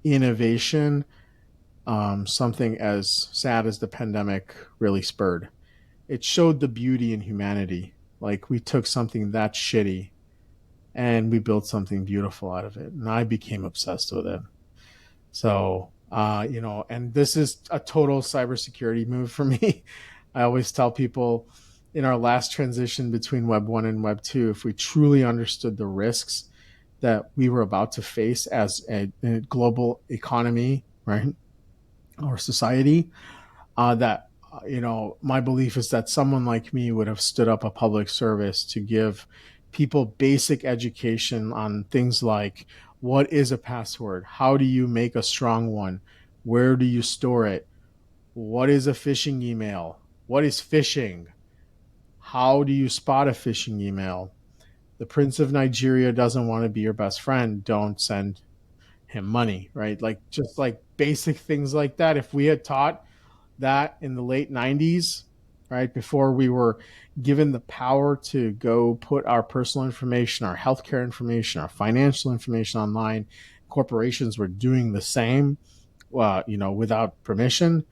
innovation something as sad as the pandemic really spurred. It showed the beauty in humanity. Like we took something that shitty and we built something beautiful out of it. And I became obsessed with it. So, and this is a total cybersecurity move for me. I always tell people in our last transition between Web 1 and Web 2, if we truly understood the risks that we were about to face as a global economy, right, or society, that my belief is that someone like me would have stood up a public service to give people basic education on things like what is a password, how do you make a strong one, where do you store it, what is a phishing email, what is phishing, how do you spot a phishing email, the prince of Nigeria doesn't want to be your best friend, don't send him money, right? Like just like basic things like that. If we had taught that in the late 90s, right, before we were given the power to go put our personal information, our healthcare information, our financial information online, corporations were doing the same, without permission.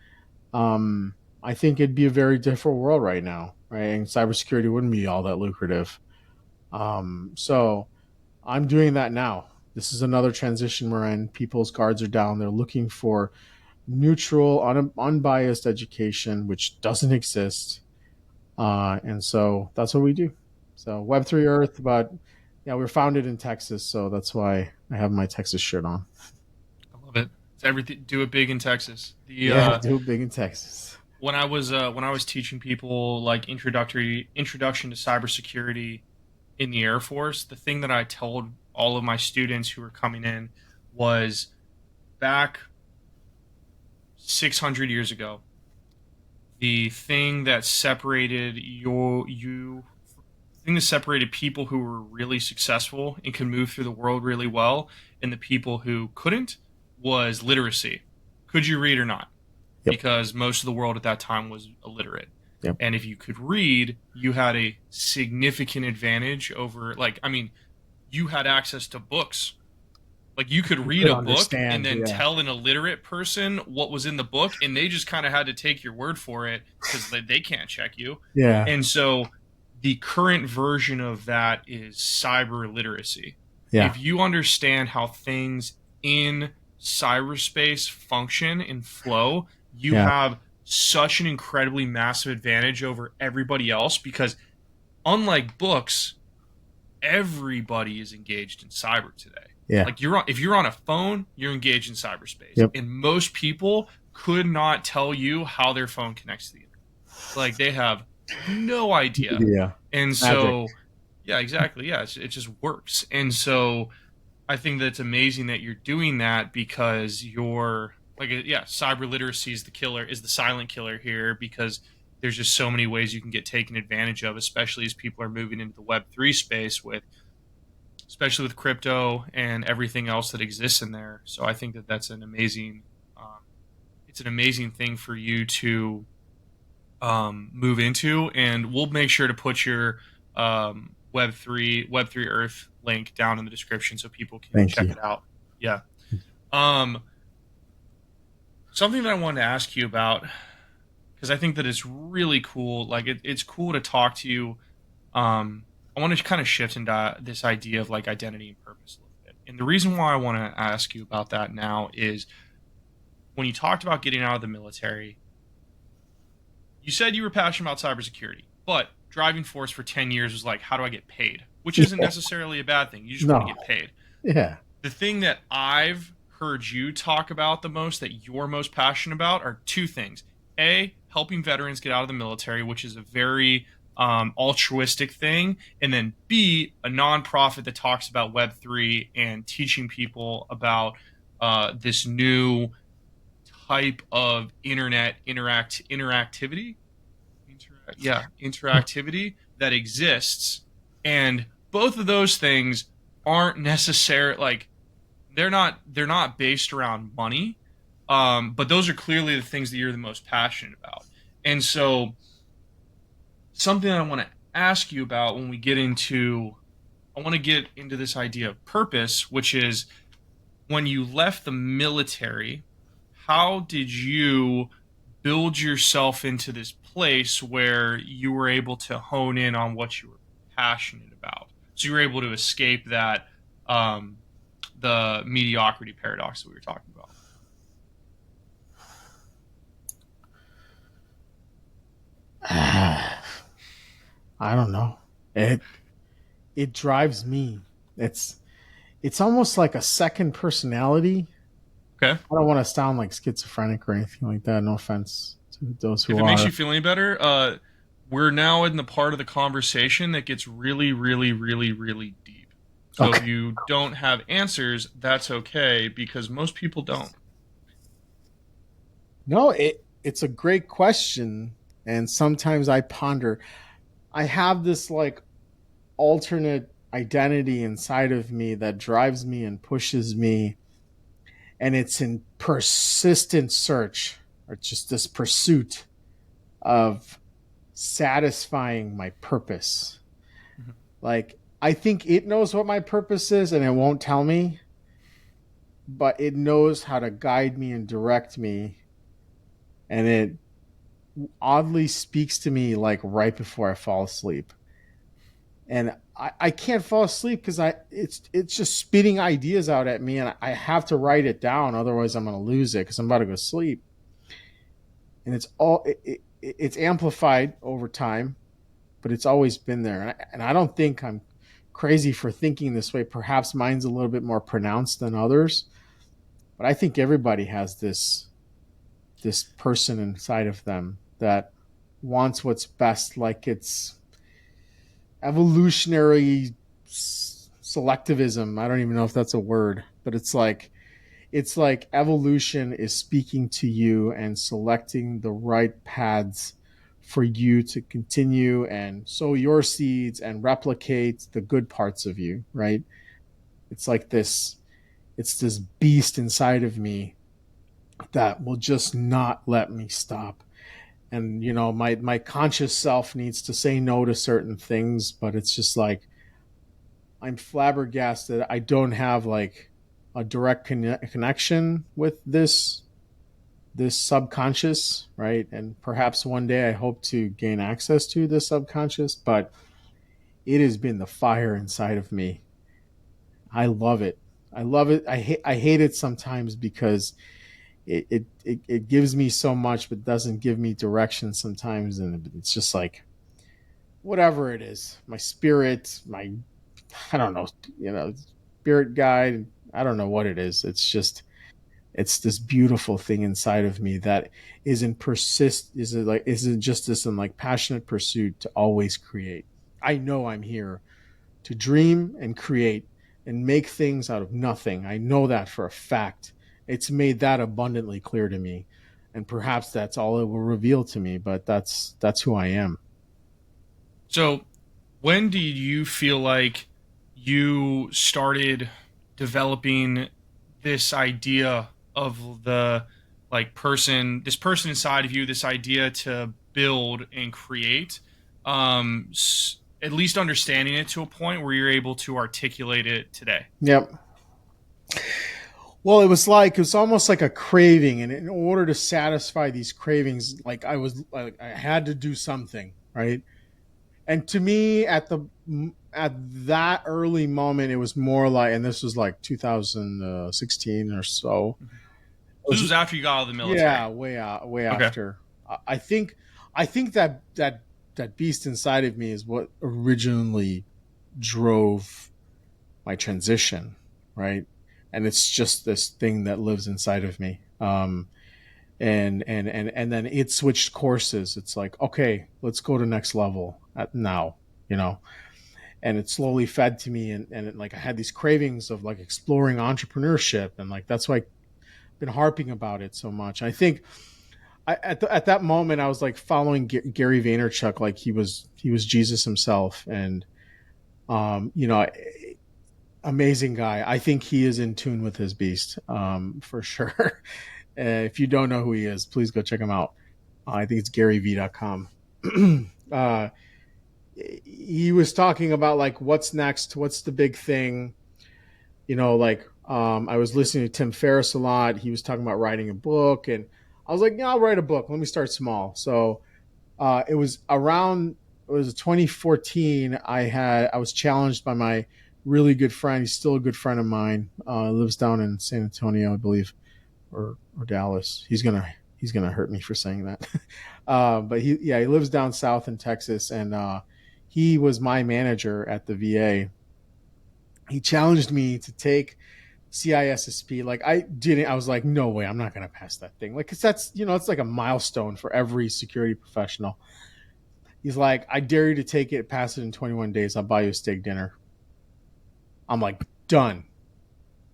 I think it'd be a very different world right now, right? And cybersecurity wouldn't be all that lucrative. So I'm doing that now. This is another transition we're in. People's guards are down. They're looking for neutral, unbiased education, which doesn't exist. And so that's what we do. So Web3 Earth, but yeah, we were founded in Texas, so that's why I have my Texas shirt on. I love it. It's everything. Do it big in Texas. Yeah, do it big in Texas. When I was teaching people like introduction to cybersecurity in the Air Force, the thing that I told all of my students who were coming in was back 600 years ago, the thing that separated the thing that separated people who were really successful and could move through the world really well and the people who couldn't was literacy. Could you read or not? Yep. Because most of the world at that time was illiterate. Yep. And if you could read, you had a significant advantage over, you had access to books. Like you could read a book and then tell an illiterate person what was in the book, and they just kind of had to take your word for it because they can't check you. Yeah. And so the current version of that is cyber literacy. Yeah. If you understand how things in cyberspace function and flow, you have such an incredibly massive advantage over everybody else because unlike books, everybody is engaged in cyber today. Yeah. Like if you're on a phone, you're engaged in cyberspace. Yep. And most people could not tell you how their phone connects to the internet. Like they have no idea. Yeah. And so, yeah, exactly. Yeah, it just works. And so I think that's amazing that you're doing that because you're cyber literacy is the silent killer here because there's just so many ways you can get taken advantage of, especially as people are moving into the Web3 space especially with crypto and everything else that exists in there. So I think that that's an amazing, it's an amazing thing for you to move into, and we'll make sure to put your Web3 Earth link down in the description so people can check it out. Yeah. Something that I wanted to ask you about, because I think that it's really cool. Like it's cool to talk to you. I want to kind of shift into this idea of like identity and purpose a little bit. And the reason why I want to ask you about that now is when you talked about getting out of the military, you said you were passionate about cybersecurity, but driving force for 10 years was like, how do I get paid? Which isn't necessarily a bad thing. You just want to get paid. Yeah. The thing that I've heard you talk about the most that you're most passionate about are two things. A, helping veterans get out of the military, which is a very altruistic thing, and then B, a nonprofit that talks about Web3 and teaching people about this new type of internet interactivity that exists. And both of those things aren't necessarily like they're not based around money, but those are clearly the things that you're the most passionate about. And so something I want to ask you about when we get into I want to get into this idea of purpose, which is when you left the military, how did you build yourself into this place where you were able to hone in on what you were passionate about? So you were able to escape that um, the mediocrity paradox that we were talking about. I don't know. It drives me. It's it's almost like a second personality. Okay. I don't want to sound like schizophrenic or anything like that. No offense to those If who it makes are. you feel any better, we're now in the part of the conversation that gets really, really, really, really deep. So if Okay. you don't have answers, that's okay because most people don't. No, it's a great question, and sometimes I ponder. I have this like alternate identity inside of me that drives me and pushes me, and it's in persistent search or just this pursuit of satisfying my purpose. Mhm. Like I think it knows what my purpose is and it won't tell me, but it knows how to guide me and direct me, and it oddly speaks to me like right before I fall asleep. And I can't fall asleep because it's just spitting ideas out at me, and I have to write it down, otherwise I'm gonna lose it because I'm about to go to sleep. And it's amplified over time, but it's always been there. And I don't think I'm crazy for thinking this way. Perhaps mine's a little bit more pronounced than others, but I think everybody has this person inside of them that wants what's best, like it's evolutionary selectivism. I don't even know if that's a word, but it's like evolution is speaking to you and selecting the right paths for you to continue and sow your seeds and replicate the good parts of you, right? It's like this it's this beast inside of me that will just not let me stop. And my conscious self needs to say no to certain things, but it's just like I'm flabbergasted I don't have like a direct connection with this subconscious, right? And perhaps one day I hope to gain access to this subconscious, but it has been the fire inside of me. I love it. I love it. I hate it sometimes because it gives me so much but doesn't give me direction sometimes, and it's just like whatever it is, my spirit, my I don't know, spirit guide. I don't know what it is. It's this beautiful thing inside of me that isn't just this in like passionate pursuit to always create. I know I'm here to dream and create and make things out of nothing. I know that for a fact. It's made that abundantly clear to me. And perhaps that's all it will reveal to me, but that's who I am. So when do you feel like you started developing this idea of the this person inside of you, this idea to build and create, at least understanding it to a point where you're able to articulate it today? Yep. Well, it was almost like a craving, and in order to satisfy these cravings, like I had to do something, right? And to me, at that early moment, it was more like, and this was like 2016 or so. Mhm. It So this was was after you got out of the yeah, military. way out, way Okay. after. I think that beast inside of me is what originally drove my transition, right? And it's just this thing that lives inside of me. And then it switched courses. It's like, okay, let's go to next level now, you know. And it slowly fed to me, and like I had these cravings of like exploring entrepreneurship, and like that's why I've been harping about it so much. I think at that moment I was like following Gary Vaynerchuk like he was Jesus himself, and you know amazing guy. I think he is in tune with his beast, for sure. If you don't know who he is, please go check him out. I think it's GaryV.com. uh, he was talking about like what's next, what's the big thing, like I was listening to Tim Ferriss a lot. He was talking about writing a book, and I was like, yeah, I'll write a book. Let me start small. So it was around it was 2014. I was challenged by my really good friend. He's still a good friend of mine. Lives down in San Antonio, I believe, or Dallas. He's gonna hurt me for saying that. But he lives down south in Texas, and he was my manager at the VA. He challenged me to take CISSP. Like I didn't. I was like, no way, I'm not gonna pass that thing. Like, cause that's it's like a milestone for every security professional. He's like, I dare you to take it, pass it in 21 days. I'll buy you a steak dinner. I'm like, done.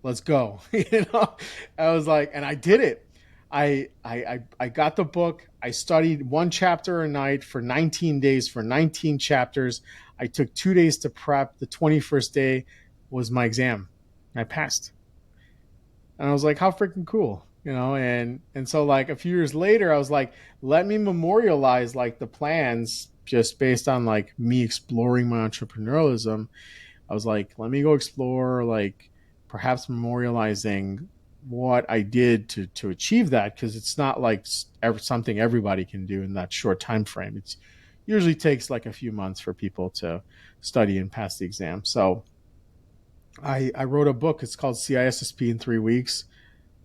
Let's go. I was like, and I did it. I got the book. I studied one chapter a night for 19 days for 19 chapters. I took 2 days to prep. The 21st day was my exam. I passed. And I was like, how freaking cool, and so like a few years later, I was like, let me memorialize like the plans just based on like me exploring my entrepreneurialism. I was like, let me go explore, like perhaps memorializing what I did to achieve that, because it's not like something everybody can do in that short time frame. It usually takes like a few months for people to study and pass the exam. So I wrote a book. It's called CISSP in 3 weeks.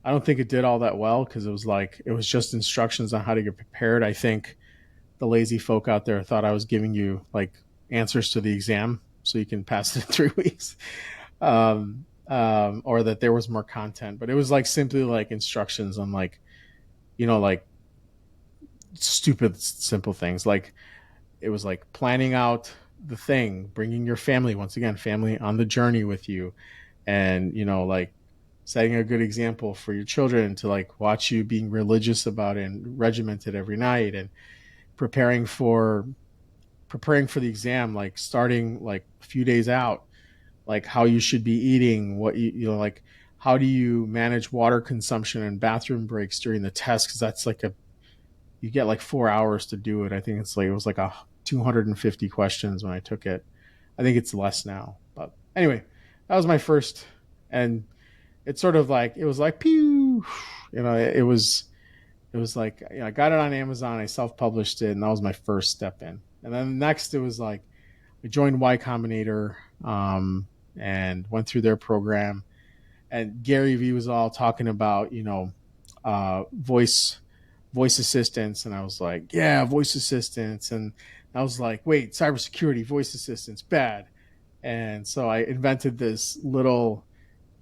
I don't think it did all that well because it was just instructions on how to get prepared. I think the lazy folk out there thought I was giving you like answers to the exam so you can pass it in 3 weeks, or that there was more content. But it was like simply like instructions on like, like stupid, simple things. Like it was like planning out the thing, bringing your family, once again, family on the journey with you, and like setting a good example for your children to like watch you being religious about it and regimented every night, and preparing for the exam, like starting like a few days out, like how you should be eating, what like how do you manage water consumption and bathroom breaks during the test, because that's like you get like 4 hours to do it. I think it was like a 250 questions when I took it. I think it's less now, but anyway, that was my first. And it's sort of like, it was like pew, it was like, I got it on Amazon, I self-published it, and that was my first step in. And then next it was like I joined Y Combinator, and went through their program, and Gary Vee was all talking about voice assistants, and I was like, yeah, voice assistants. And I was like, wait, cybersecurity, voice assistants, bad. And so I invented this little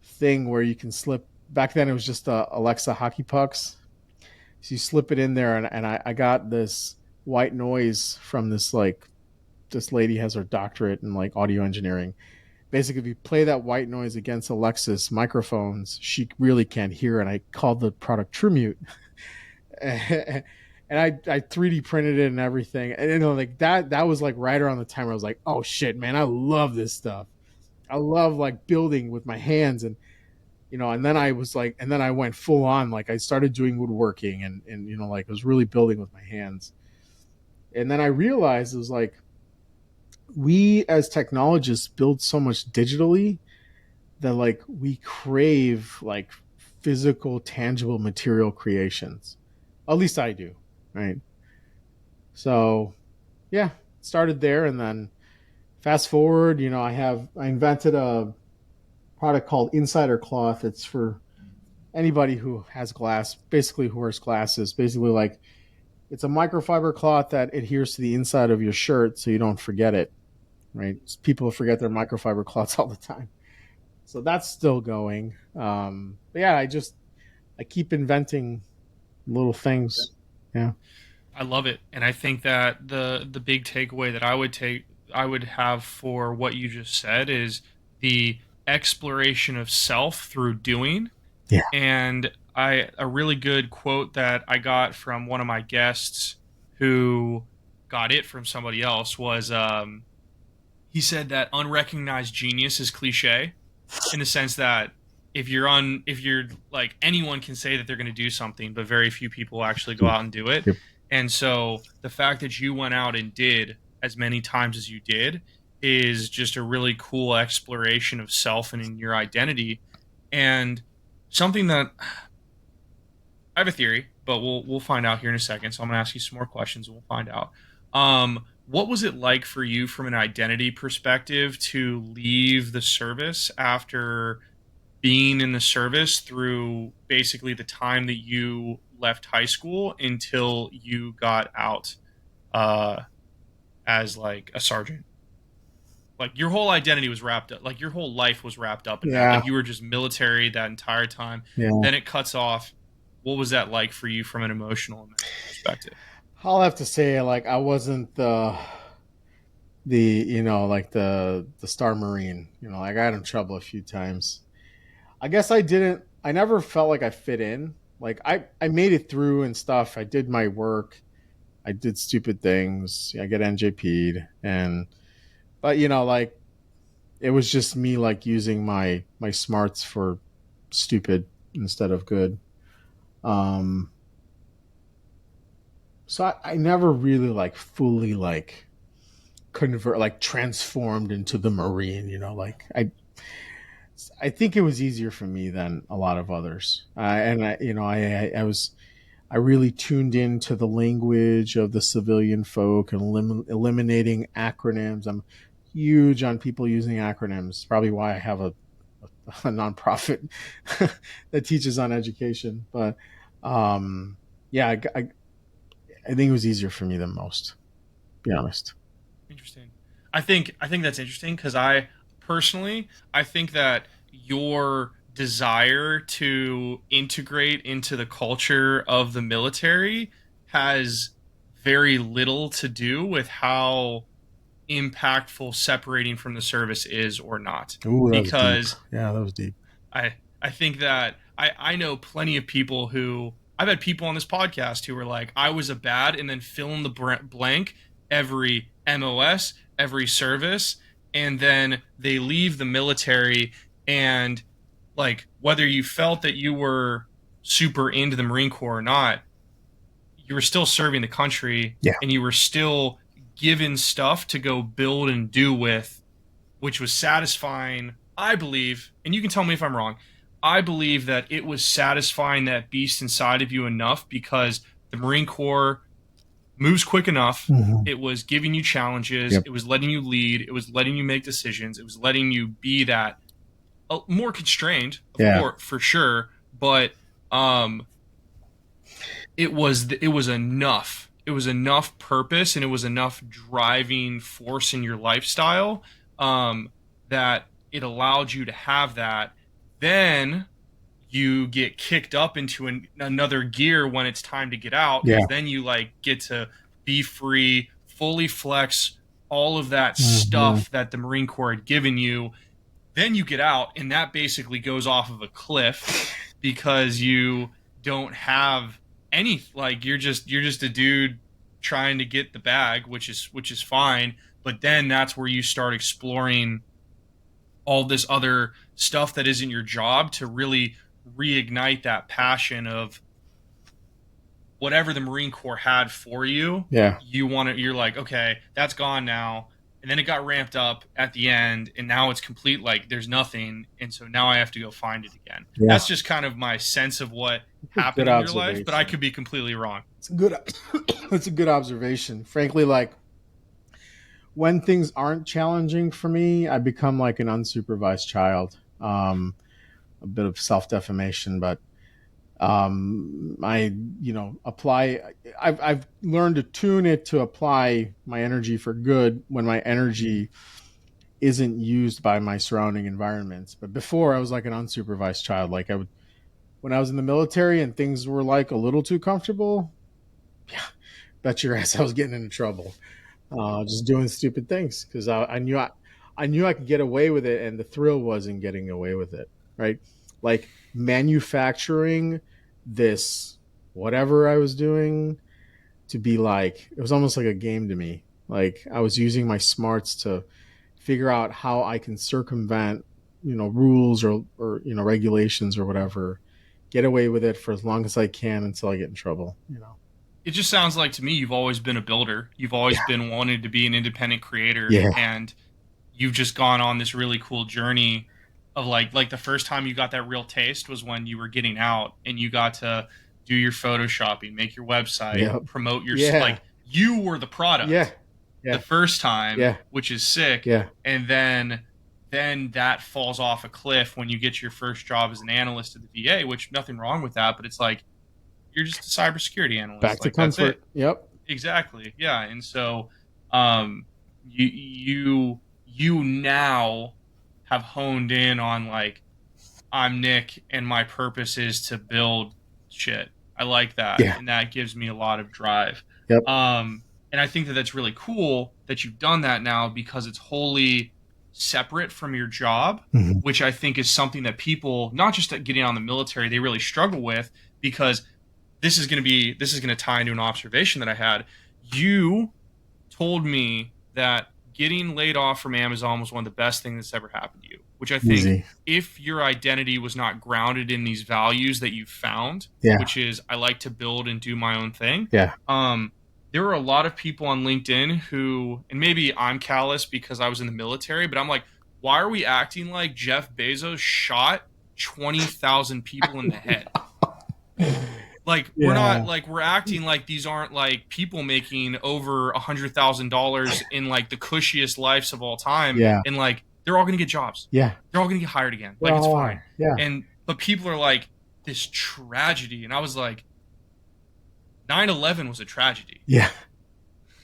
thing where you can slip. Back then, it was just Alexa hockey pucks. So you slip it in there, and I got this white noise from this lady has her doctorate in like audio engineering. Basically, if you play that white noise against Alexa's microphones, she really can't hear. And I called the product TrueMute. And I 3D printed it and everything. And like that was like right around the time where I was like, oh shit, man, I love this stuff. I love like building with my hands. And and then I was like, and then I went full on, like I started doing woodworking, and like I was really building with my hands. And then I realized it was like, we as technologists build so much digitally that like we crave like physical, tangible material creations. At least I do, right? So yeah, started there. And then fast forward, I invented a product called Insider Cloth. It's for anybody who has glass, basically who wears glasses. Basically, like it's a microfiber cloth that adheres to the inside of your shirt so you don't forget it, right? People forget their microfiber cloths all the time. So that's still going. But yeah, I keep inventing little things. Yeah. I love it, and I think that the big takeaway that I would have for what you just said is the exploration of self through doing. Yeah. And a really good quote that I got from one of my guests who got it from somebody else was, he said that unrecognized genius is cliche, in the sense that if you're like, anyone can say that they're going to do something, but very few people actually go out and do it. Yep. And so the fact that you went out and did as many times as you did is just a really cool exploration of self and in your identity. And something that I have a theory, but we'll find out here in a second. So I'm gonna ask you some more questions and we'll find out. What was it like for you from an identity perspective to leave the service after being in the service through basically the time that you left high school until you got out uh, as like a sergeant? Like your whole identity was wrapped up, like your whole life was wrapped up in that. Yeah, Like you were just military that entire time. yeah. Then it cuts off. What was that like for you from an emotional and mental perspective? I'll have to say, like, I wasn't the like the Star Marine. Like I got in trouble a few times. I guess I didn't. I never felt like I fit in. Like I made it through and stuff. I did my work. I did stupid things. I get NJP'd, and but like it was just me like using my smarts for stupid instead of good. Um, so I never really like fully like convert like transformed into the Marine. Like I think it was easier for me than a lot of others. And I really tuned into the language of the civilian folk and eliminating acronyms. I'm huge on people using acronyms. Probably why I have a nonprofit that teaches on education. But yeah, I think it was easier for me than most. To be honest. Interesting. I think that's interesting because I personally I think that your desire to integrate into the culture of the military has very little to do with how impactful separating from the service is or not. Ooh, that was deep. Because Yeah, that was deep. I think that I know plenty of people who I've had people on this podcast who were like, I was a bad, and then fill in the blank every MOS, every service, and then they leave the military, and like whether you felt that you were super into the Marine Corps or not, you were still serving the country Yeah. and you were still given stuff to go build and do with, which was satisfying, I believe, and you can tell me if I'm wrong. I believe that it was satisfying that beast inside of you enough because the Marine Corps moves quick enough. Mm-hmm. It was giving you challenges. Yep. It was letting you lead. It was letting you make decisions. It was letting you be that more constrained, Yeah. for sure. But it was enough. It was enough purpose and it was enough driving force in your lifestyle that it allowed you to have that. Then you get kicked up into another gear when it's time to get out because Yeah. then you like get to be free, fully flex all of that Mm-hmm. stuff that the Marine Corps had given you. Then you get out and that basically goes off of a cliff because you don't have any, like you're just a dude trying to get the bag, which is fine, but then that's where you start exploring all this other stuff that isn't your job to really reignite that passion of whatever the Marine Corps had for you. Yeah. You're like, okay, that's gone now. And then it got ramped up at the end, and now it's complete, like there's nothing, and so now I have to go find it again. Yeah. That's just kind of my sense of what happened in your life, but I could be completely wrong. It's a good it's a good observation. Frankly, like when things aren't challenging for me, I become like an unsupervised child. A bit of self-defamation, but I apply. I've learned to tune it to apply my energy for good when my energy isn't used by my surrounding environments. But before, I was like an unsupervised child. Like when I was in the military and things were like a little too comfortable, yeah, bet your ass I was getting into trouble. Just doing stupid things because I knew I could get away with it, and the thrill was in getting away with it, right? Like manufacturing this whatever I was doing to be like it was almost like a game to me. Like I was using my smarts to figure out how I can circumvent, rules or regulations or whatever, get away with it for as long as I can until I get in trouble. It just sounds like to me you've always been a builder. You've always been wanting to be an independent creator, Yeah. and you've just gone on this really cool journey of like the first time you got that real taste was when you were getting out and you got to do your photoshopping, make your website, Yep. promote your Yeah. like you were the Yeah. product the Yeah. first time, Yeah. which is sick. Yeah. And then that falls off a cliff when you get your first job as an analyst at the VA, which nothing wrong with that, but it's like you're just a cybersecurity Back analyst. to Like that's it. comfort. Yep. Exactly. Yeah. And so you now have honed in on like I'm Nick and my purpose is to build shit. I like that, Yeah. and that gives me a lot of drive. Yep. And I think that that's really cool that you've done that now because it's wholly separate from your job, Mhm. which I think is something that people, not just at getting on the military, they really struggle with because this is going to tie into an observation that I had. You told me that getting laid off from Amazon was one of the best things that's ever happened to you, which I think Easy. if your identity was not grounded in these values that you found, Yeah. which is I like to build and do my own thing, Yeah. there were a lot of people on LinkedIn who, and maybe I'm callous because I was in the military, but I'm like, why are we acting like Jeff Bezos shot 20,000 people in the head? Like we're not Yeah. like we're acting like these aren't like people making over $100,000 in like the cushiest lives of all time, Yeah. and like they're all gonna get jobs, Yeah. they're all gonna get hired again, They like it's all fine. are. Yeah. And but people are like this tragedy, and I was like, 9/11 was a tragedy. Yeah.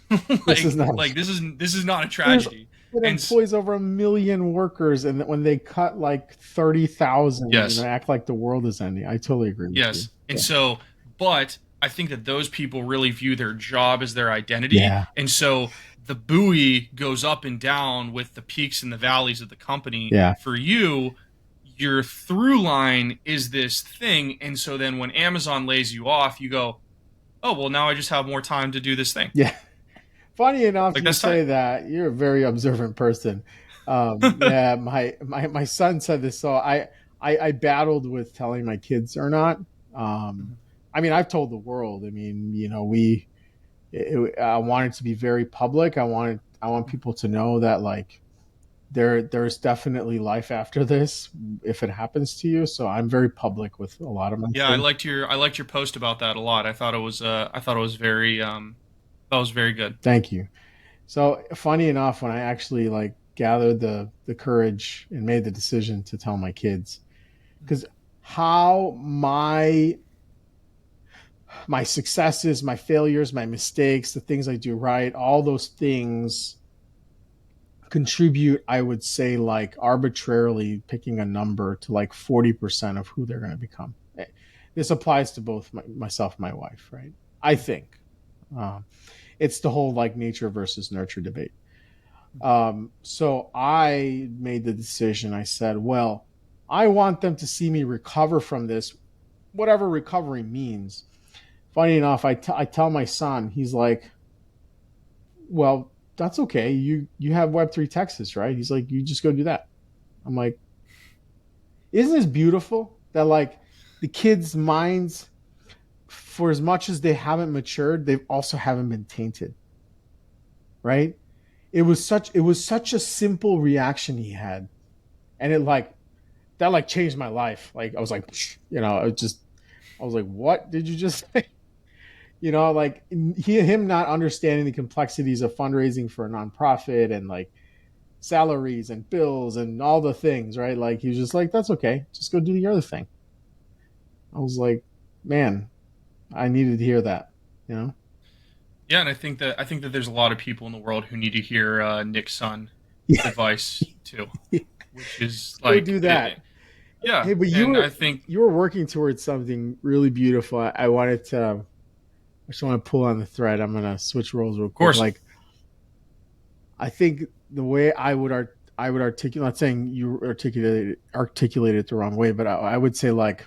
like This is not. like this is not a tragedy. It And employs over 1 million workers, and when they cut like 30,000, yes, act like the world is ending. I totally agree with you. yes. And so, but I think that those people really view their job as their identity. Yeah. And so the buoy goes up and down with the peaks and the valleys of the company. Yeah. For you, your through line is this thing. And so then when Amazon lays you off, you go, oh, well, now I just have more time to do this thing. Yeah. Funny enough, Like you that's say tight. that. You're a very observant person. Yeah, my son said this, so I battled with telling my kids or not. I mean, I've told the world. I mean, I want it to be very public. I want people to know that like there's definitely life after this if it happens to you. So I'm very public with a lot of my Yeah, things. I liked your post about that a lot. I thought it was very that was very good. Thank you. So funny enough, when I actually like gathered the courage and made the decision to tell my kids, because how my successes, my failures, my mistakes, the things I do right, all those things contribute, I would say, like arbitrarily picking a number to like 40% of who they're going to become. This applies to both myself and my wife, right? I think it's the whole like nature versus nurture debate. So I made the decision. I said, well, I want them to see me recover from this, whatever recovery means. Funny enough, I tell my son, he's like, well, that's okay. You have Web3 Texas, right? He's like, you just go do that. I'm like, isn't this beautiful that like the kids' minds, for as much as they haven't matured, they also haven't been tainted, right? It was such a simple reaction he had, and that like changed my life. Like I was like, I was like, what did you just say? Like him not understanding the complexities of fundraising for a nonprofit and like salaries and bills and all the things, right? Like he was just like, that's okay, just go do the other thing. I was like, man, I needed to hear that, you know? Yeah, and I think that there's a lot of people in the world who need to hear Nick's son Yeah, advice too, which is go like do that. yeah, Hey, but and I think you were working towards something really beautiful. I just want to pull on the thread. I'm gonna switch roles real of quick. course, Like, I think the way I would articulate, not saying you articulated it the wrong way, but I would say like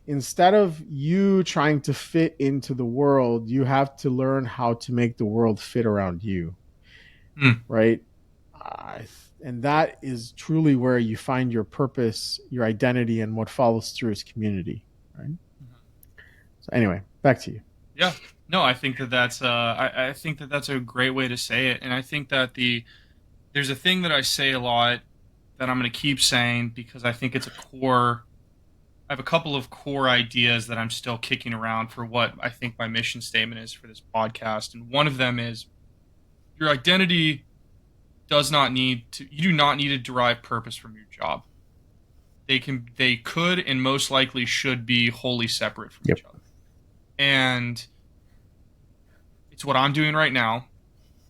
instead of you trying to fit into the world, you have to learn how to make the world fit around you, hmm, right? And that is truly where you find your purpose, your identity, and what follows through is community, right? So anyway, back to you. yeah, no, I think that I think that that's a great way to say it, and I think that there's a thing that I say a lot that I'm going to keep saying because I think it's a core. I have a couple of core ideas that I'm still kicking around for what I think my mission statement is for this podcast. And one of them is your identity you do not need to derive purpose from your job. They could and most likely should be wholly separate from Yep. each other. And it's what I'm doing right now.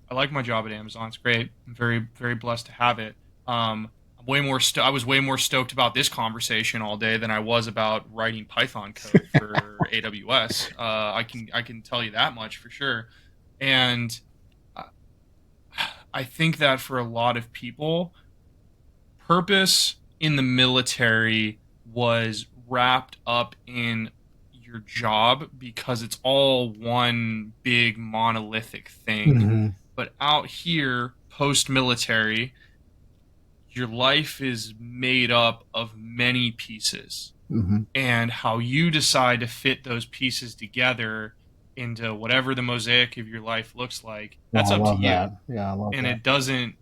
I like my job at Amazon. It's great. I'm very, very blessed to have it. I was way more stoked about this conversation all day than I was about writing Python code for AWS. I can tell you that much for sure. And I think that for a lot of people, purpose in the military was wrapped up in your job because it's all one big monolithic thing. Mm-hmm. But out here, post military, your life is made up of many pieces. Mm-hmm. And how you decide to fit those pieces together into whatever the mosaic of your life looks like, that's I up love to you. that. Yeah, I love And that. it doesn't,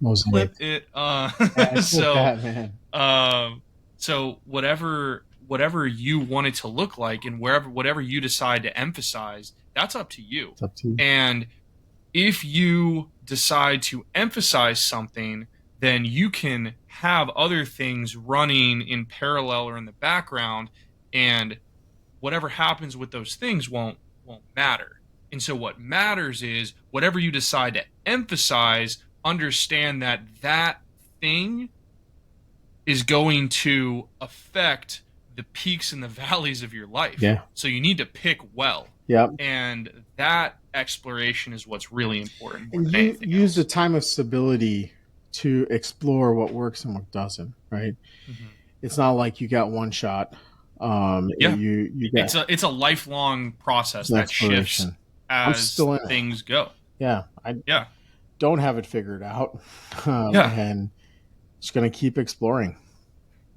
Mosaic. clip it. Yeah, So, that, man. So whatever you want it to look like, and whatever you decide to emphasize, that's up to you. It's up to you. And if you decide to emphasize something, then you can have other things running in parallel or in the background, and whatever happens with those things won't matter. And so what matters is whatever you decide to emphasize, understand that that thing is going to affect the peaks and the valleys of your life. Yeah. So you need to pick well. Yep. And that exploration is what's really important. And you use the time of stability to explore what works and what doesn't, right? Mm-hmm. It's not like you got one shot. You got it's a lifelong process that shifts as things go. Yeah. I don't have it figured out. And just going to keep exploring.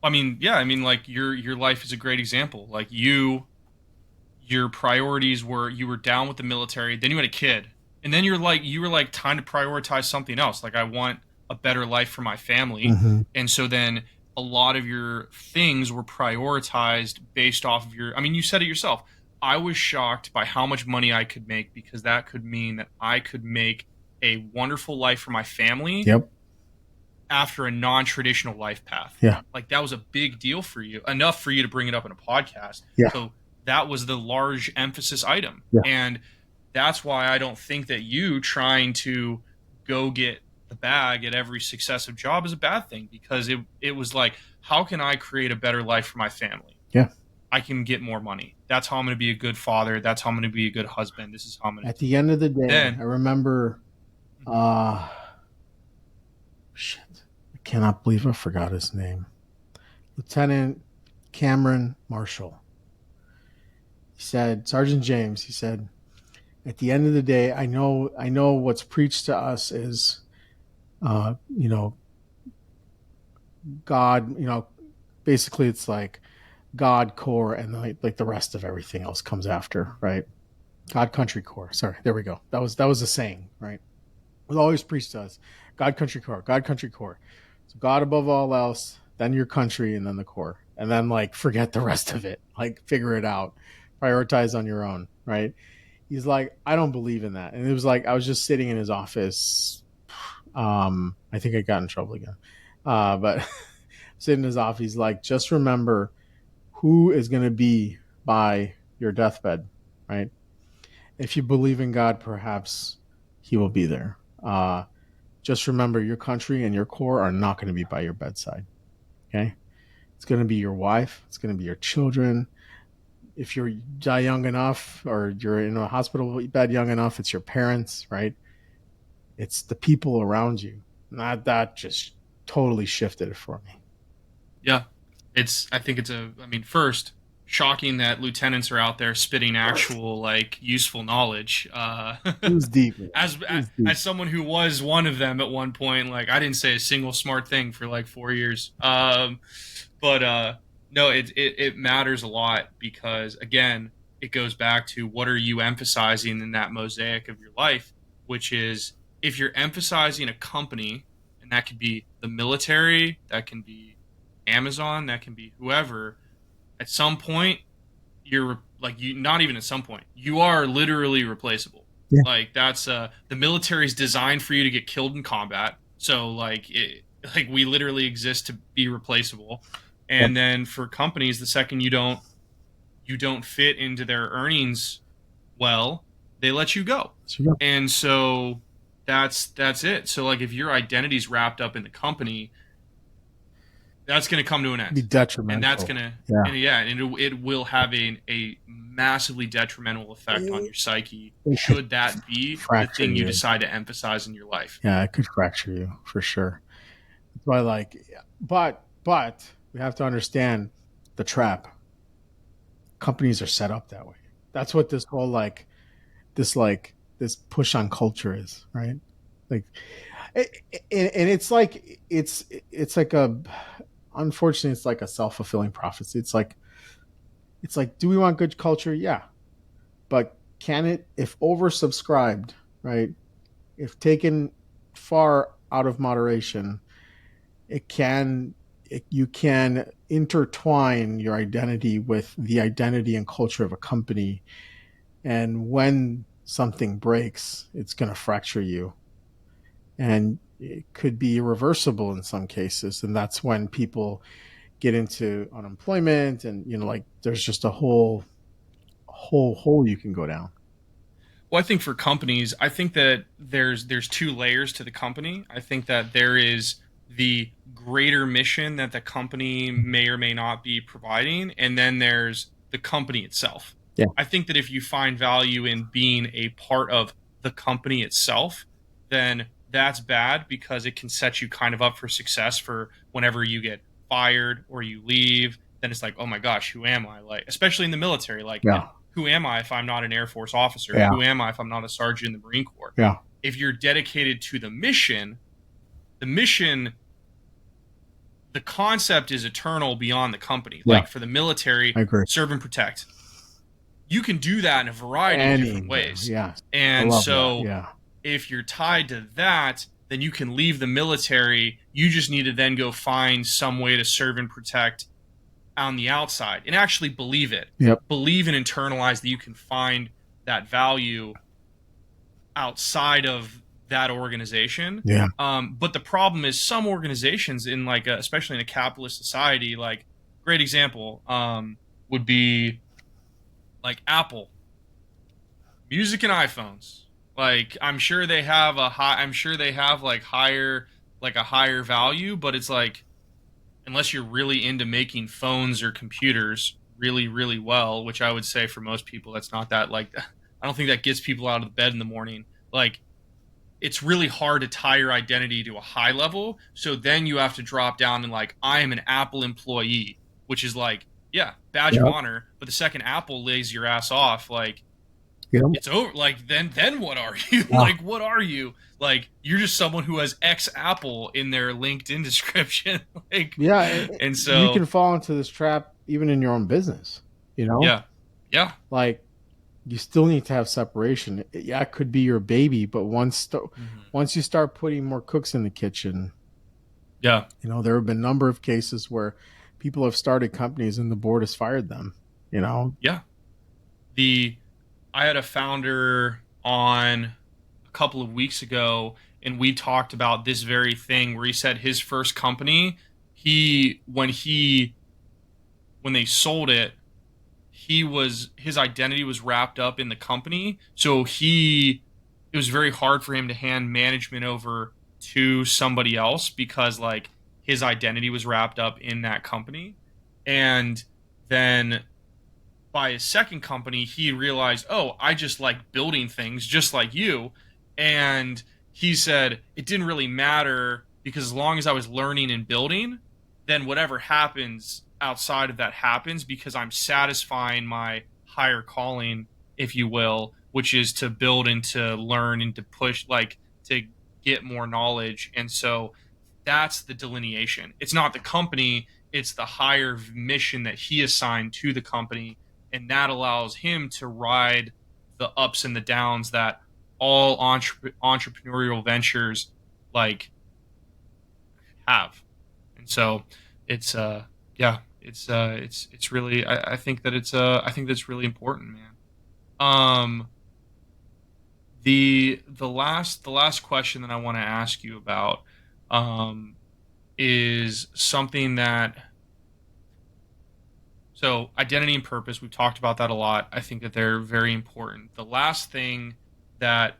I mean, like your life is a great example. Like your priorities were, you were down with the military, then you had a kid, and then you were like time to prioritize something else. Like, I want a better life for my family. Mm-hmm. And so then a lot of your things were prioritized based off of you said it yourself. I was shocked by how much money I could make, because that could mean that I could make a wonderful life for my family. Yep. After a non-traditional life path. Yeah. Like, that was a big deal for you, enough for you to bring it up in a podcast. Yeah. So that was the large emphasis item. Yeah. And that's why I don't think that you trying to go get the bag at every successive job is a bad thing, because it was like, how can I create a better life for my family? Yeah. I can get more money. That's how I'm going to be a good father. That's how I'm going to be a good husband. This is how I'm going to. At the end of the day, I remember, shit, I cannot believe I forgot his name. Lieutenant Cameron Marshall. He said, Sergeant James, he said, at the end of the day, I know what's preached to us is, God, basically it's like God, core, and like the rest of everything else comes after, right? God, country, core. Sorry, there we go. That was a saying, right? It was always preached to us. God, country, core. God, country, core. So God above all else, then your country, and then the core. And then, like, forget the rest of it. Like, figure it out. Prioritize on your own, right? He's like, I don't believe in that. And it was like, I was just sitting in his office. I think I got in trouble again. But sitting in his office, he's like, just remember who is going to be by your deathbed, right? If you believe in God, perhaps he will be there. Just remember, your country and your core are not going to be by your bedside. Okay. It's going to be your wife. It's going to be your children. If you die young enough, or you're in a hospital bed young enough, it's your parents, right? It's the people around you. That just totally shifted it for me. Yeah. First, shocking that lieutenants are out there spitting actual, like, useful knowledge. It was deep. As someone who was one of them at one point, like, I didn't say a single smart thing for like 4 years. No, it matters a lot, because, again, it goes back to what are you emphasizing in that mosaic of your life, which is, if you're emphasizing a company and that could be the military, that can be Amazon, that can be whoever. At some point, you're like, you not even at some point, you are literally replaceable. Yeah. Like that's the military's designed for you to get killed in combat. So like we literally exist to be replaceable. Yep. And then for companies, the second you don't fit into their earnings well, they let you go. And so that's it. So like if your identity's wrapped up in the company, that's going to come to an end. Be detrimental. And that's going to, and it will have a massively detrimental effect on your psyche. Should that be the thing you decide to emphasize in your life? Yeah, it could fracture you for sure. That's why, like, but we have to understand the trap. Companies are set up that way. That's what this whole this push on culture is, right? Like, and it's like it's like a, unfortunately, it's like a self-fulfilling prophecy. It's like, do we want good culture? Yeah, but can it, if oversubscribed, right? If taken far out of moderation, you can intertwine your identity with the identity and culture of a company, and when something breaks, it's going to fracture you, and it could be irreversible in some cases, and that's when people get into unemployment, and like there's just a whole hole you can go down. Well, I think for companies, I think that there's two layers to the company. I think that there is the greater mission that the company may or may not be providing, and then there's the company itself. Yeah. I think that if you find value in being a part of the company itself, then that's bad because it can set you kind of up for success for whenever you get fired or you leave. Then it's like, oh my gosh, who am I? Like, especially in the military, like, Yeah. who am I if I'm not an Air Force officer? Yeah. Who am I if I'm not a sergeant in the Marine Corps? Yeah. If you're dedicated to the mission, the concept is eternal beyond the company. Yeah. Like for the military, I agree. serve and protect. You can do that in a variety of different ways. Yeah. And so yeah. if you're tied to that, then you can leave the military. You just need to then go find some way to serve and protect on the outside and actually believe it. Yep. Believe and internalize that you can find that value outside of that organization. Yeah. But the problem is some organizations in like especially in a capitalist society, like great example would be like Apple, music and iPhones. Like I'm sure they have like higher, like a higher value, but it's like, unless you're really into making phones or computers really, really well, which I would say for most people, that's not that, like, I don't think that gets people out of the bed in the morning. Like, it's really hard to tie your identity to a high level. So then you have to drop down and like, I am an Apple employee, which is like, yeah, badge of honor. But the second Apple lays your ass off, like, it's over. Like, then what are you? Like, what are you? Like, you're just someone who has ex Apple in their LinkedIn description. Like, yeah. And so you can fall into this trap even in your own business, Yeah. Yeah. Like, you still need to have separation. Yeah, it could be your baby, but once you start putting more cooks in the kitchen, yeah, there have been a number of cases where people have started companies and the board has fired them. Yeah. I had a founder on a couple of weeks ago, and we talked about this very thing where he said his first company, when they sold it, his identity was wrapped up in the company. So it was very hard for him to hand management over to somebody else because like his identity was wrapped up in that company. And then by his second company, he realized, oh, I just like building things just like you. And he said it didn't really matter because as long as I was learning and building, then whatever happens outside of that happens because I'm satisfying my higher calling, if you will, which is to build and to learn and to push, like to get more knowledge. And so that's the delineation. It's not the company, it's the higher mission that he assigned to the company. And that allows him to ride the ups and the downs that all entrepreneurial ventures like have. And so it's yeah, it's really I think that I think that's really important, man. Um the last question that I want to ask you about um is something that so identity and purpose, we've talked about that a lot. I think that they're very important. The last thing that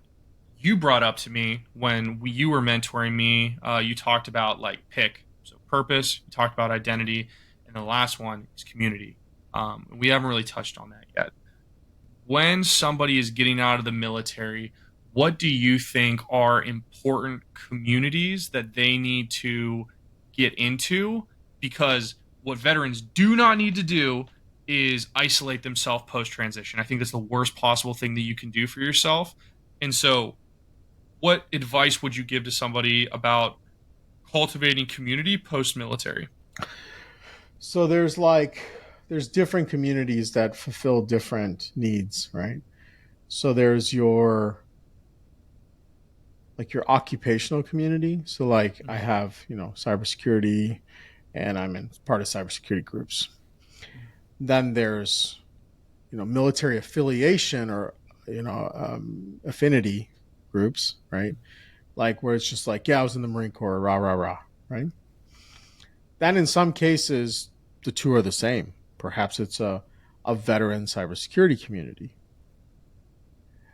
you brought up to me when you were mentoring me, you talked about like pick. So purpose, you talked about identity, and the last one is community. We haven't really touched on that yet. When somebody is getting out of the military, what do you think are important communities that they need to get into? Because what veterans do not need to do is isolate themselves post transition. I think that's the worst possible thing that you can do for yourself. And so, what advice would you give to somebody about cultivating community post military? So there's different communities that fulfill different needs, right? So there's your occupational community. So like I have, cybersecurity, and I'm in part of cybersecurity groups. Then there's, military affiliation or, affinity groups, right? Like where it's just like, yeah, I was in the Marine Corps, rah, rah, rah, right? Then in some cases, the two are the same. Perhaps it's a veteran cybersecurity community.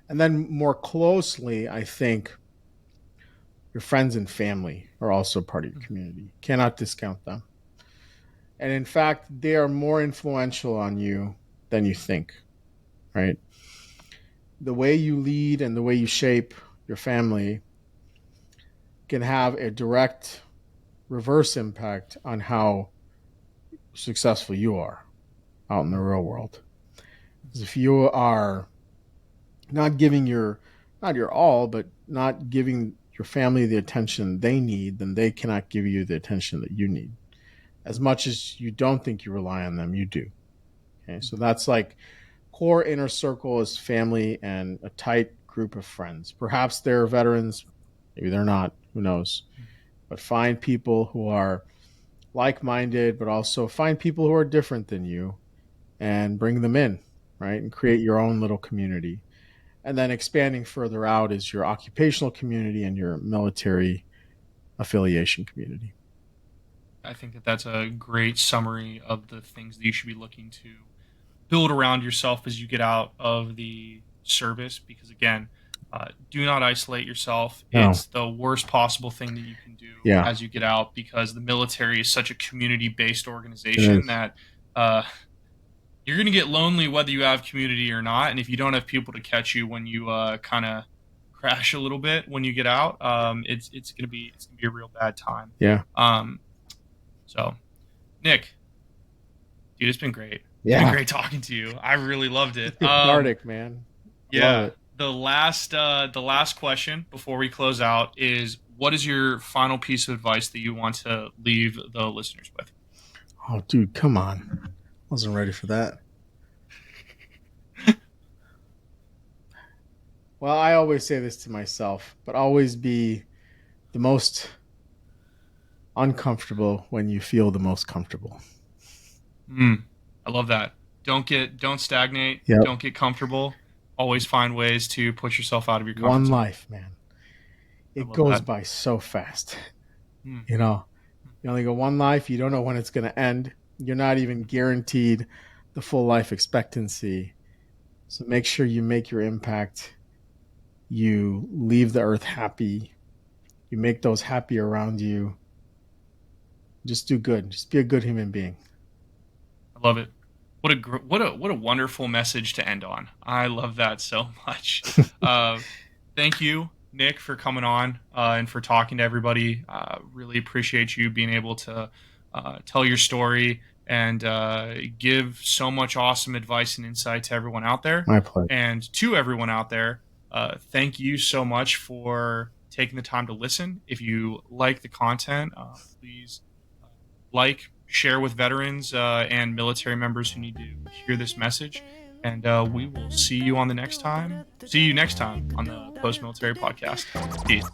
And then more closely, I think your friends and family are also part of your community. Cannot discount them. And in fact, they are more influential on you than you think, right? The way you lead and the way you shape your family can have a direct reverse impact on how successful you are out in the real world. Because if you are not giving not your all, but not giving your family the attention they need, then they cannot give you the attention that you need. As much as you don't think you rely on them, you do. Okay, so that's like core inner circle is family and a tight group of friends. Perhaps they're veterans, maybe they're not, who knows. But find people who are like-minded, but also find people who are different than you and bring them in, right? And create your own little community. And then expanding further out is your occupational community and your military affiliation community. I think that that's a great summary of the things that you should be looking to build around yourself as you get out of the service. Because again, do not isolate yourself. No. It's the worst possible thing that you can do as you get out, because the military is such a community-based organization that you're going to get lonely whether you have community or not. And if you don't have people to catch you when you kind of crash a little bit when you get out, it's going to be a real bad time. Yeah. So, Nick, dude, it's been great. Yeah. It's been great talking to you. I really loved it. Cathartic, man. Yeah. The last question before we close out is, what is your final piece of advice that you want to leave the listeners with? Oh, dude, come on. Wasn't ready for that. Well, I always say this to myself, but always be the most uncomfortable when you feel the most comfortable. I love that. Don't stagnate. Yep. Don't get comfortable. Always find ways to push yourself out of your comfort One zone. life, man. It goes by so fast. You know, you only go one life. You don't know when it's going to end. You're not even guaranteed the full life expectancy. So make sure you make your impact. You leave the earth happy. You make those happy around you. Just do good. Just be a good human being. I love it. What a wonderful message to end on. I love that so much. Thank you, Nick, for coming on and for talking to everybody. Really appreciate you being able to tell your story and give so much awesome advice and insight to everyone out there. My pleasure. And to everyone out there, thank you so much for taking the time to listen. If you like the content, please share with veterans and military members who need to hear this message. And we will see you next time on the Post Military Podcast. Peace.